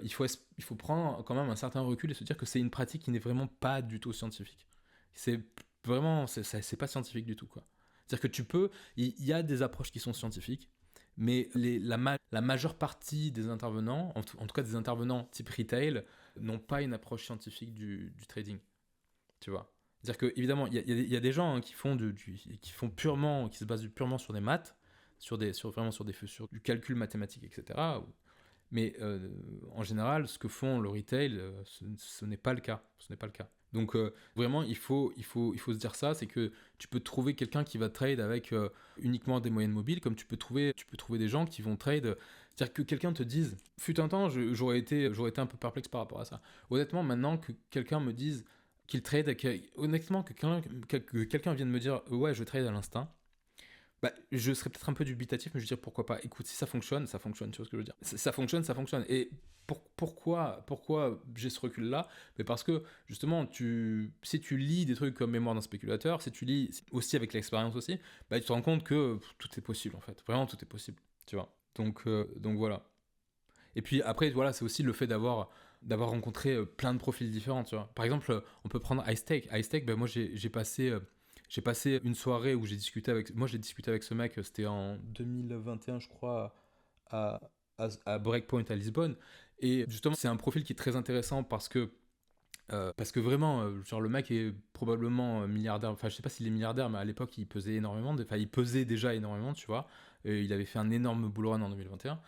Il faut prendre quand même un certain recul et se dire que c'est une pratique qui n'est vraiment pas du tout scientifique. C'est vraiment, c'est pas scientifique du tout, quoi. C'est-à-dire que il y a des approches qui sont scientifiques, mais la majeure partie des intervenants, en tout cas des intervenants type retail, n'ont pas une approche scientifique du trading, tu vois. C'est-à-dire que évidemment, il y a des gens qui font qui font purement, qui se basent purement sur des maths, vraiment sur du calcul mathématique, etc. Mais en général, ce que font le retail, ce n'est pas le cas. Ce n'est pas le cas. Donc vraiment, il faut se dire ça, c'est que tu peux trouver quelqu'un qui va trade avec uniquement des moyennes mobiles, comme tu peux trouver des gens qui vont trade. C'est-à-dire que quelqu'un te dise, fut un temps, j'aurais été un peu perplexe par rapport à ça. Honnêtement, maintenant que quelqu'un me dise qu'il trade, honnêtement, que quelqu'un vienne me dire, ouais, je trade à l'instinct, bah, je serais peut-être un peu dubitatif, mais je veux dire pourquoi pas. Écoute, si ça fonctionne, ça fonctionne, tu vois ce que je veux dire. Ça fonctionne, ça fonctionne. Et pourquoi j'ai ce recul-là? Mais parce que justement, si tu lis des trucs comme Mémoire d'un spéculateur, si tu lis aussi avec l'expérience aussi, bah, tu te rends compte que tout est possible en fait. Vraiment, tout est possible, tu vois. Donc voilà. Et puis après, voilà, c'est aussi le fait d'avoir rencontré plein de profils différents, tu vois. Par exemple, on peut prendre iStake. iStake, ben moi j'ai passé une soirée où j'ai discuté avec ce mec, c'était en 2021 je crois, à, à Breakpoint à Lisbonne. Et justement, c'est un profil qui est très intéressant parce que vraiment, genre le mec est probablement milliardaire. Enfin, je sais pas s'il est milliardaire, mais à l'époque, il pesait énormément. Enfin, il pesait déjà énormément, tu vois. Et il avait fait un énorme bull run en 2021.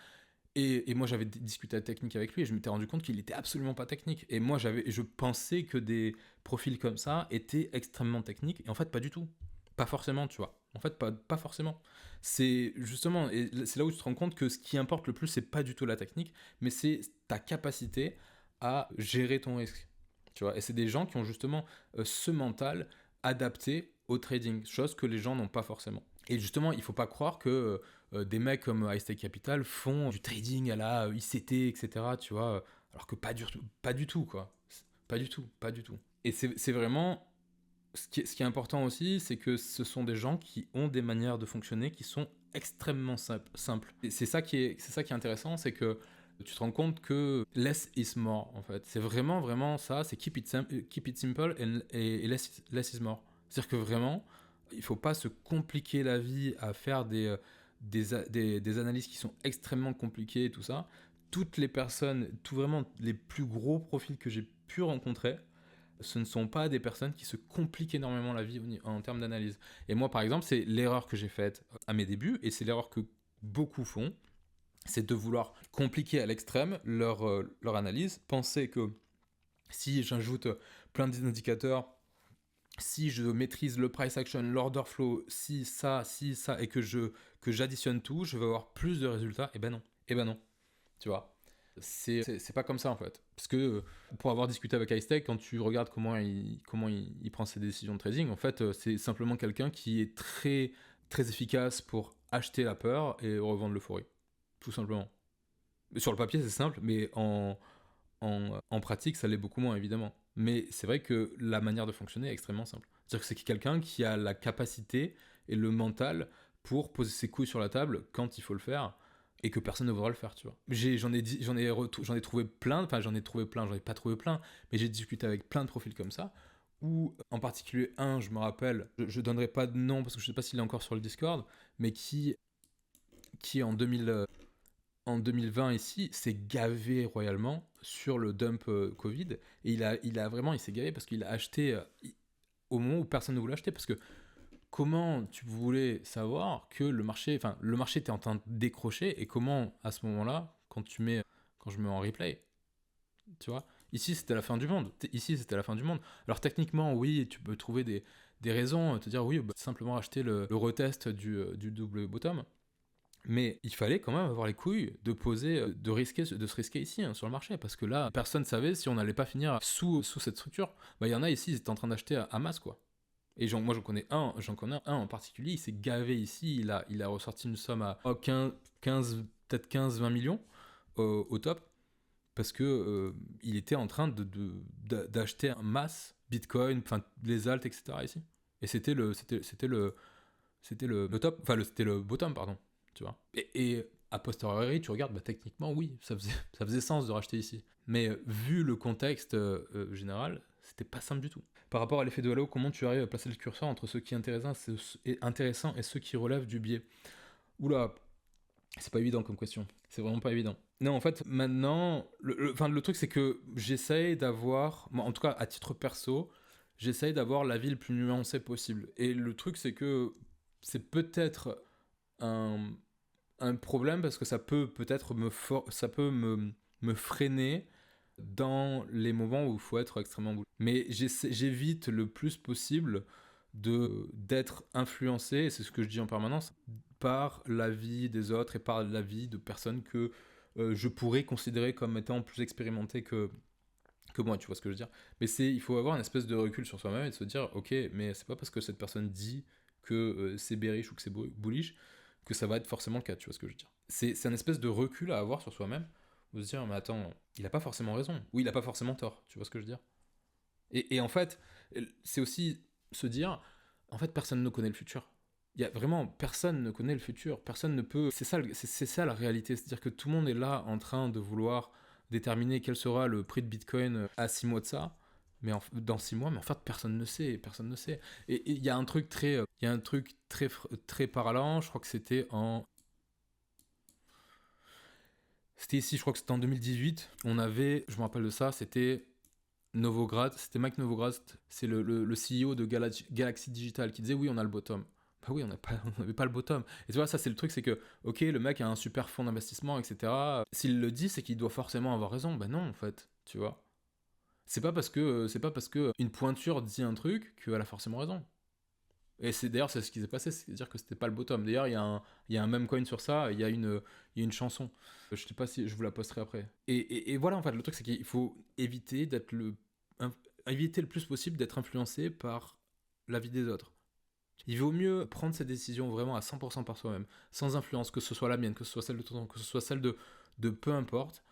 Et moi, j'avais discuté la technique avec lui et je m'étais rendu compte qu'il était absolument pas technique. Et moi, je pensais que des profils comme ça étaient extrêmement techniques. Et en fait, pas du tout. Pas forcément, tu vois. En fait, pas forcément. C'est justement, et c'est là où tu te rends compte que ce qui importe le plus, c'est pas du tout la technique, mais c'est ta capacité à gérer ton risque. Tu vois. Et c'est des gens qui ont justement ce mental adapté au trading, chose que les gens n'ont pas forcément. Et justement, il faut pas croire que des mecs comme iStake Capital font du trading à la ICT, etc. Tu vois, alors que pas du tout, quoi. Pas du tout, pas du tout. Et c'est vraiment ce qui est important aussi, c'est que ce sont des gens qui ont des manières de fonctionner qui sont extrêmement simples. Et c'est ça qui est intéressant, c'est que tu te rends compte que less is more, en fait. C'est vraiment, vraiment ça, c'est keep it simple et less is more. C'est-à-dire que vraiment, il ne faut pas se compliquer la vie à faire des analyses qui sont extrêmement compliquées et tout ça. Toutes les personnes, vraiment les plus gros profils que j'ai pu rencontrer, ce ne sont pas des personnes qui se compliquent énormément la vie en termes d'analyse. Et moi, par exemple, c'est l'erreur que j'ai faite à mes débuts, et c'est l'erreur que beaucoup font, c'est de vouloir compliquer à l'extrême leur analyse, penser que si j'ajoute plein d'indicateurs, si je maîtrise le price action, l'order flow, si ça, et que j'additionne tout, je vais avoir plus de résultats. Et ben non, tu vois. C'est pas comme ça en fait. Parce que pour avoir discuté avec iStake, quand tu regardes comment il prend ses décisions de trading, en fait, c'est simplement quelqu'un qui est très, très efficace pour acheter la peur et revendre l'euphorie. Tout simplement. Sur le papier, c'est simple, mais en pratique, ça l'est beaucoup moins évidemment. Mais c'est vrai que la manière de fonctionner est extrêmement simple. C'est-à-dire que c'est quelqu'un qui a la capacité et le mental pour poser ses couilles sur la table quand il faut le faire et que personne ne voudra le faire, tu vois. J'en ai trouvé plein, enfin j'en ai pas trouvé plein, mais j'ai discuté avec plein de profils comme ça, où en particulier un, je me rappelle, je donnerai pas de nom parce que je sais pas s'il est encore sur le Discord, mais qui en 2000, en 2020 ici, s'est gavé royalement sur le dump Covid. Et il s'est gavé parce qu'il a acheté au moment où personne ne voulait acheter. Parce que comment tu voulais savoir que le marché était en train de décrocher, et comment à ce moment-là, quand je mets en replay, tu vois, ici c'était la fin du monde. Ici c'était la fin du monde. Alors techniquement, oui, tu peux trouver des raisons, te dire oui, bah, simplement acheter le retest du double bottom. Mais il fallait quand même avoir les couilles de poser, de se risquer ici, hein, sur le marché, parce que là, personne ne savait si on n'allait pas finir sous cette structure. Bah, il y en a ici, ils étaient en train d'acheter à masse, quoi. Et moi, j'en connais un en particulier, il s'est gavé ici, il a ressorti une somme à 15 peut-être 15-20 millions au top, parce que il était en train d'acheter en masse Bitcoin, enfin les alt, etc. ici. Et c'était le top, c'était le bottom, pardon, tu vois. Et a posteriori, tu regardes, bah, techniquement, oui, ça faisait sens de racheter ici. Mais vu le contexte général, c'était pas simple du tout. Par rapport à l'effet de halo, comment tu arrives à placer le curseur entre ce qui est intéressant et ce qui relève du biais? Oula, c'est pas évident comme question. C'est vraiment pas évident. Non, en fait, maintenant, le truc, c'est que j'essaye d'avoir, moi, en tout cas, à titre perso, j'essaye d'avoir l'avis le plus nuancé possible. Et le truc, c'est que c'est peut-être un, un problème, parce que ça peut peut-être me freiner dans les moments où il faut être extrêmement boulot. Mais j'évite le plus possible d'être influencé, et c'est ce que je dis en permanence, par l'avis des autres et par l'avis de personnes que je pourrais considérer comme étant plus expérimentées que moi, tu vois ce que je veux dire. Mais il faut avoir une espèce de recul sur soi-même et de se dire, ok, mais c'est pas parce que cette personne dit que c'est bearish ou que c'est bullish que ça va être forcément le cas, tu vois ce que je veux dire. C'est un espèce de recul à avoir sur soi-même, de se dire, mais attends, il a pas forcément raison, ou il a pas forcément tort, tu vois ce que je veux dire. Et en fait, c'est aussi se dire, en fait, personne ne connaît le futur. Il y a vraiment, personne ne connaît le futur, personne ne peut. C'est ça la réalité, c'est-à-dire que tout le monde est là en train de vouloir déterminer quel sera le prix de Bitcoin à 6 mois de ça, dans 6 mois, mais en fait, personne ne sait, personne ne sait. Et il y a un truc très parlant, je crois que c'était ici, je crois que c'était en 2018, je me rappelle de ça, c'était Mike Novogratz, c'est le CEO de Galaxy Digital, qui disait oui, on a le bottom. Bah oui, on n'avait pas le bottom. Et tu vois, ça c'est le truc, c'est que, ok, le mec a un super fonds d'investissement, etc. S'il le dit, c'est qu'il doit forcément avoir raison. Bah non, en fait, tu vois. C'est pas parce que une pointure dit un truc qu'elle a forcément raison. Et c'est ce qui s'est passé, c'est-à-dire que c'était pas le bottom. D'ailleurs, il y a un meme coin sur ça, il y a une chanson. Je sais pas si je vous la posterai après. Et voilà, en fait, le truc, c'est qu'il faut éviter le plus possible d'être influencé par la vie des autres. Il vaut mieux prendre ses décisions vraiment à 100% par soi-même, sans influence, que ce soit la mienne, que ce soit celle de tonton, que ce soit celle de peu importe.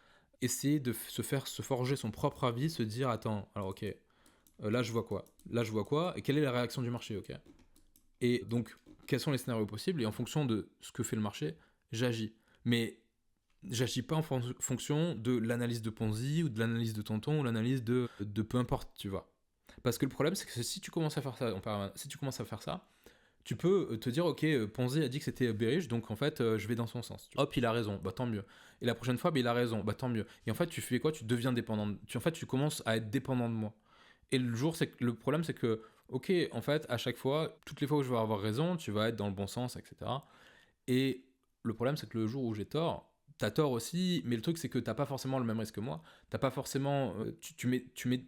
Essayer de se forger son propre avis, se dire, attends, alors ok, là je vois quoi? Là je vois quoi? Et quelle est la réaction du marché, ok? Et donc, quels sont les scénarios possibles? Et en fonction de ce que fait le marché, j'agis. Mais j'agis pas en fonction de l'analyse de Ponzi ou de l'analyse de tonton ou l'analyse de peu importe, tu vois. Parce que le problème, c'est que si tu commences à faire ça, tu peux te dire, ok, Ponzi a dit que c'était bearish, donc en fait, je vais dans son sens. Hop, il a raison, bah tant mieux. Et la prochaine fois, bah, il a raison, bah tant mieux. Et en fait, tu fais quoi? Tu deviens dépendant. Tu commences à être dépendant de moi. Et le problème, c'est que, ok, en fait, à chaque fois, toutes les fois où je vais avoir raison, tu vas être dans le bon sens, etc. Et le problème, c'est que le jour où j'ai tort, t'as tort aussi, mais le truc, c'est que t'as pas forcément le même risque que moi. T'as pas forcément,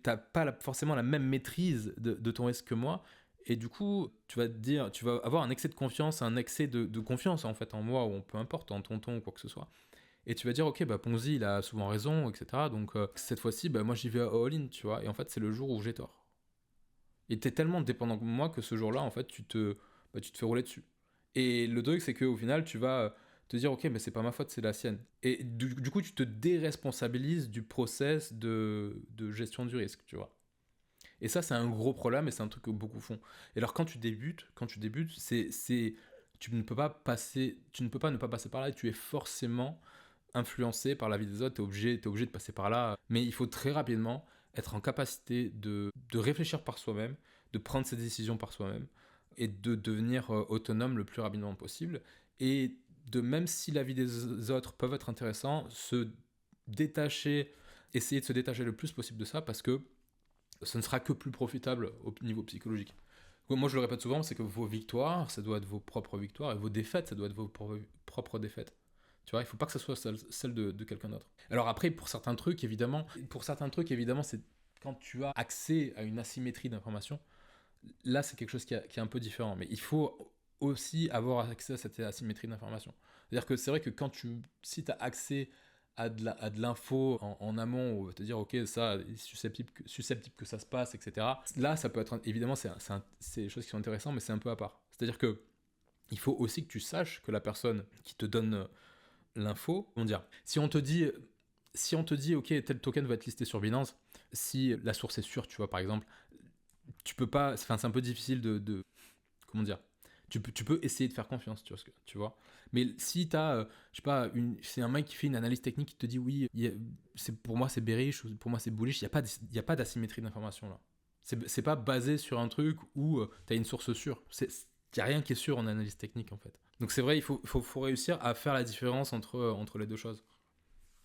t'as pas forcément la même maîtrise de ton risque que moi. Et du coup, tu vas avoir un excès de confiance, un excès de confiance en fait en moi, ou peu importe, en tonton ou quoi que ce soit. Et tu vas dire, ok, bah Ponzi, il a souvent raison, etc. Donc cette fois-ci, bah moi j'y vais à all-in, tu vois. Et en fait, c'est le jour où j'ai tort. Et t'es tellement dépendant de moi que ce jour-là, en fait, tu te fais rouler dessus. Et le truc, c'est qu'au final, tu vas te dire, ok, mais c'est pas ma faute, c'est la sienne. Et du coup, tu te déresponsabilises du process de gestion du risque, tu vois. Et ça, c'est un gros problème et c'est un truc que beaucoup font. Et alors, quand tu débutes, tu ne peux pas ne pas passer par là, et tu es forcément influencé par la vie des autres, t'es obligé de passer par là. Mais il faut très rapidement être en capacité de réfléchir par soi-même, de prendre ses décisions par soi-même, et de devenir autonome le plus rapidement possible, et de même si l'avis des autres peuvent être intéressants, essayer de se détacher le plus possible de ça parce que ce ne sera que plus profitable au niveau psychologique. Moi, je le répète souvent, c'est que vos victoires, ça doit être vos propres victoires, et vos défaites, ça doit être vos propres défaites. Tu vois, il ne faut pas que ce soit celle de quelqu'un d'autre. Alors après, pour certains trucs, évidemment, c'est quand tu as accès à une asymétrie d'information, là, c'est quelque chose qui est un peu différent. Mais il faut aussi avoir accès à cette asymétrie d'information. C'est-à-dire que c'est vrai que si tu as accès à de l'info en amont, on va te dire, ok, ça, est susceptible que ça se passe, etc. Là, ça peut être, évidemment, c'est des choses qui sont intéressantes, mais c'est un peu à part. C'est-à-dire que il faut aussi que tu saches que la personne qui te donne l'info, on dire, si on te dit, ok, tel token va être listé sur Binance, si la source est sûre, tu vois, par exemple, tu peux pas, enfin, c'est un peu difficile de comment dire, tu peux essayer de faire confiance, tu vois. Mais si t'as, je sais pas, c'est un mec qui fait une analyse technique qui te dit oui, pour moi c'est bearish ou pour moi c'est bullish, il y a pas d'asymétrie d'information là. C'est pas basé sur un truc où t'as une source sûre. Il y a rien qui est sûr en analyse technique en fait. Donc c'est vrai, il faut réussir à faire la différence entre les deux choses.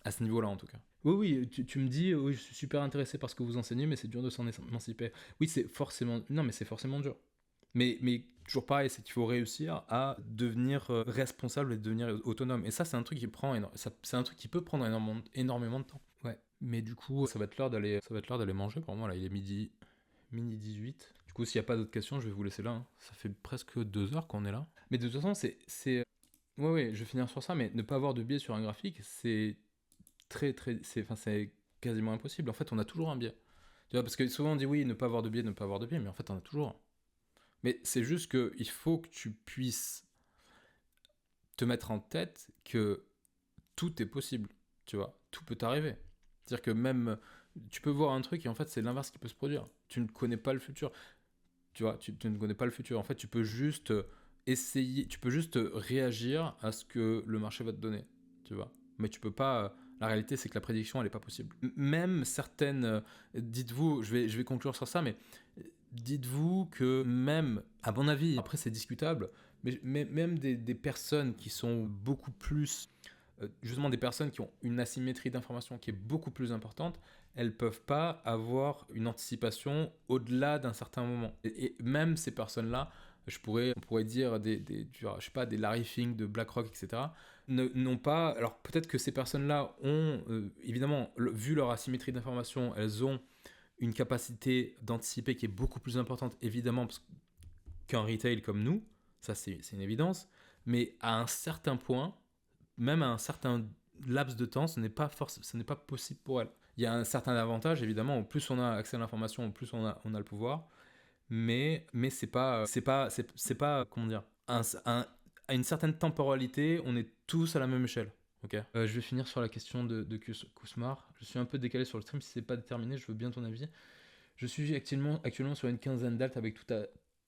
À ce niveau-là en tout cas. Oui, tu me dis, oui, je suis super intéressé par ce que vous enseignez, mais c'est dur de s'en émanciper. Oui, c'est forcément dur. Mais toujours pareil, c'est qu'il faut réussir à devenir responsable et devenir autonome. Et ça, c'est un truc c'est un truc qui peut prendre énormément de temps. Ouais. Mais du coup, ça va être l'heure d'aller manger pour moi. Là, il est midi 18. Du coup, s'il n'y a pas d'autres questions, je vais vous laisser là. Hein. Ça fait presque 2 heures qu'on est là. Mais de toute façon, ouais, je vais finir sur ça. Mais ne pas avoir de biais sur un graphique, c'est c'est quasiment impossible. En fait, on a toujours un biais. Tu vois, parce que souvent on dit oui, ne pas avoir de biais, mais en fait, on a toujours un. Mais c'est juste qu'il faut que tu puisses te mettre en tête que tout est possible, tu vois, tout peut t'arriver. C'est-à-dire que même, tu peux voir un truc et en fait c'est l'inverse qui peut se produire. Tu ne connais pas le futur, tu vois, tu ne connais pas le futur. En fait, tu peux juste tu peux juste réagir à ce que le marché va te donner, tu vois. Mais tu peux pas... La réalité, c'est que la prédiction, elle n'est pas possible. Même certaines... dites-vous, je vais conclure sur ça, mais dites-vous que même, à mon avis, après c'est discutable, mais même des personnes qui sont beaucoup plus... justement des personnes qui ont une asymétrie d'information qui est beaucoup plus importante, elles peuvent pas avoir une anticipation au-delà d'un certain moment. Et même ces personnes-là, on pourrait dire je sais pas, des Larry Fink de BlackRock, etc., n'ont pas... Alors peut-être que ces personnes-là ont, évidemment, vu leur asymétrie d'information, elles ont une capacité d'anticiper qui est beaucoup plus importante, évidemment, qu'un retail comme nous, ça c'est une évidence, mais à un certain point, même à un certain laps de temps, ce n'est pas possible pour elle. Il y a un certain avantage, évidemment, au plus on a accès à l'information, au plus on a le pouvoir, mais c'est pas, comment dire, à une certaine temporalité, on est tous à la même échelle. Ok. Je vais finir sur la question de Kousmar. Je suis un peu décalé sur le stream, si c'est pas déterminé, je veux bien ton avis. Je suis actuellement sur une quinzaine d'alts avec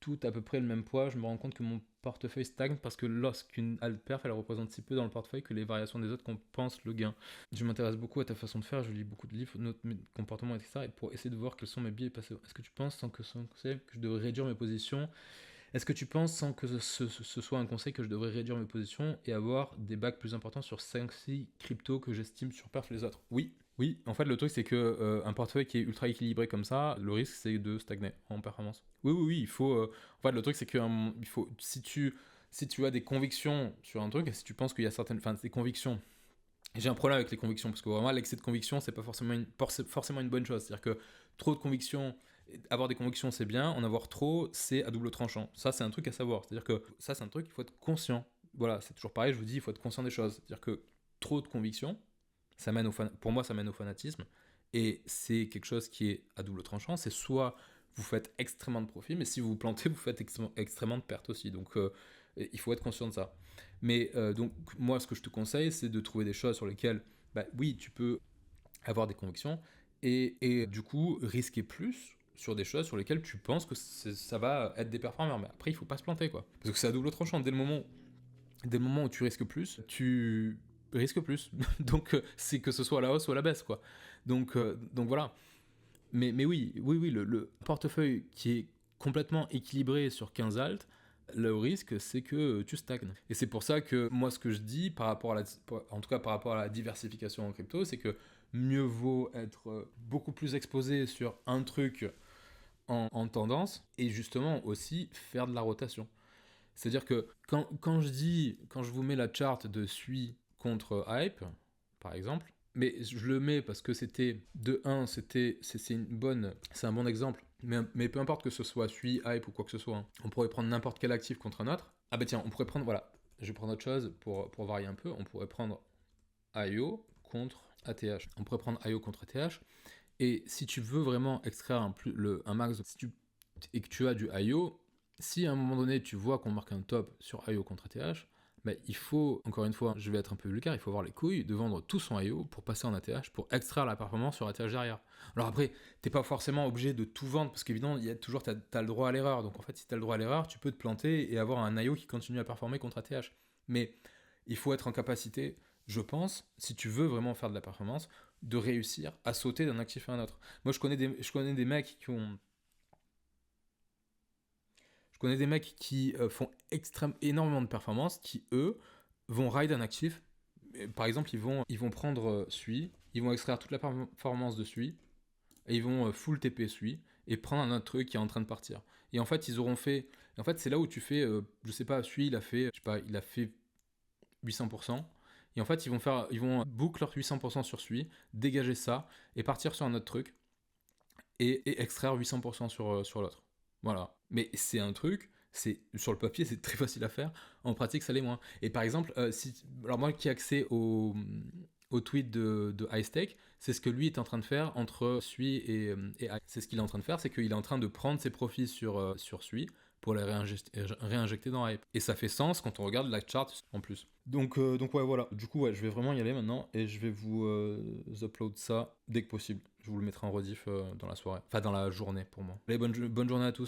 tout à peu près le même poids. Je me rends compte que mon portefeuille stagne parce que lorsqu'une alt perf, elle représente si peu dans le portefeuille que les variations des autres compensent le gain. Je m'intéresse beaucoup à ta façon de faire, je lis beaucoup de livres, note mes comportements, etc. Et pour essayer de voir quels sont mes biais passés. Est-ce que tu penses, sans conseil, que je devrais réduire mes positions? Est-ce que tu penses, sans que ce soit un conseil, que je devrais réduire mes positions et avoir des bacs plus importants sur 5-6 cryptos que j'estime surperf les autres? Oui. Oui, en fait, le truc, c'est que un portefeuille qui est ultra équilibré comme ça, le risque, c'est de stagner en performance. Oui, il faut... en fait, le truc, c'est que si tu as des convictions sur un truc, et si tu penses qu'il y a certaines... Enfin, des convictions... J'ai un problème avec les convictions, parce que vraiment, l'excès de conviction, c'est pas forcément une bonne chose. C'est-à-dire que trop de convictions... Avoir des convictions, c'est bien. En avoir trop, c'est à double tranchant. Ça, c'est un truc à savoir. C'est-à-dire que ça, c'est un truc, il faut être conscient. Voilà, c'est toujours pareil, je vous dis, il faut être conscient des choses. C'est-à-dire que trop de convictions, pour moi, ça mène au fanatisme. Et c'est quelque chose qui est à double tranchant. C'est soit vous faites extrêmement de profit, mais si vous vous plantez, vous faites extrêmement de pertes aussi. Donc, il faut être conscient de ça. Mais donc, moi, ce que je te conseille, c'est de trouver des choses sur lesquelles, oui, tu peux avoir des convictions et du coup, risquer plus sur des choses sur lesquelles tu penses que ça va être des performeurs. Mais après, il faut pas se planter, quoi. Parce que c'est à double tranchant. Dès le moment où tu risques plus, tu risques plus. Donc, c'est que ce soit à la hausse ou à la baisse, quoi. Donc voilà. Mais oui, le portefeuille qui est complètement équilibré sur 15 alt, Le risque, c'est que tu stagnes. Et c'est pour ça que moi, ce que je dis, en tout cas par rapport à la diversification en crypto, c'est que mieux vaut être beaucoup plus exposé sur un truc en tendance et justement aussi faire de la rotation. C'est-à-dire que quand je vous mets la charte de SUI contre hype, par exemple, mais je le mets parce que c'est un bon exemple. Mais peu importe que ce soit SUI, hype ou quoi que ce soit, hein. On pourrait prendre n'importe quel actif contre un autre. Ah bah tiens, on pourrait prendre, voilà, je vais prendre autre chose pour varier un peu. On pourrait prendre IO contre ATH. On pourrait prendre IO contre ATH. Et si tu veux vraiment extraire un max, et que tu as du IO, si à un moment donné tu vois qu'on marque un top sur IO contre ATH, bah, il faut, encore une fois, je vais être un peu vulgaire, il faut avoir les couilles de vendre tout son IO pour passer en ATH, pour extraire la performance sur ATH derrière. Alors après, t'es pas forcément obligé de tout vendre, parce qu'évidemment, il y a toujours, t'as le droit à l'erreur. Donc en fait, si t'as le droit à l'erreur, tu peux te planter et avoir un IO qui continue à performer contre ATH. Mais il faut être en capacité, je pense, si tu veux vraiment faire de la performance, de réussir à sauter d'un actif à un autre. Moi, je connais des mecs qui ont... Je connais des mecs qui font énormément de performances, qui, eux, vont ride un actif. Par exemple, ils vont prendre SUI, ils vont extraire toute la performance de SUI, et ils vont full TP SUI, et prendre un autre truc qui est en train de partir. Et en fait, ils auront fait... En fait, c'est là où tu fais... je sais pas, SUI, il a fait 800%. Et en fait, ils vont book leur 800% sur SUI, dégager ça, et partir sur un autre truc, et extraire 800% sur l'autre. Voilà. Mais c'est un truc, sur le papier, c'est très facile à faire. En pratique, ça l'est moins. Et par exemple, alors moi qui ai accès au tweet de iStake, c'est ce que lui est en train de faire entre SUI et c'est ce qu'il est en train de faire, c'est qu'il est en train de prendre ses profits sur SUI pour les réinjecter dans Hype. Et ça fait sens quand on regarde la chart en plus. Donc ouais, voilà. Du coup, ouais, je vais vraiment y aller maintenant et je vais vous upload ça dès que possible. Je vous le mettrai en rediff dans la soirée. Enfin, dans la journée pour moi. Allez, bonne journée à tous.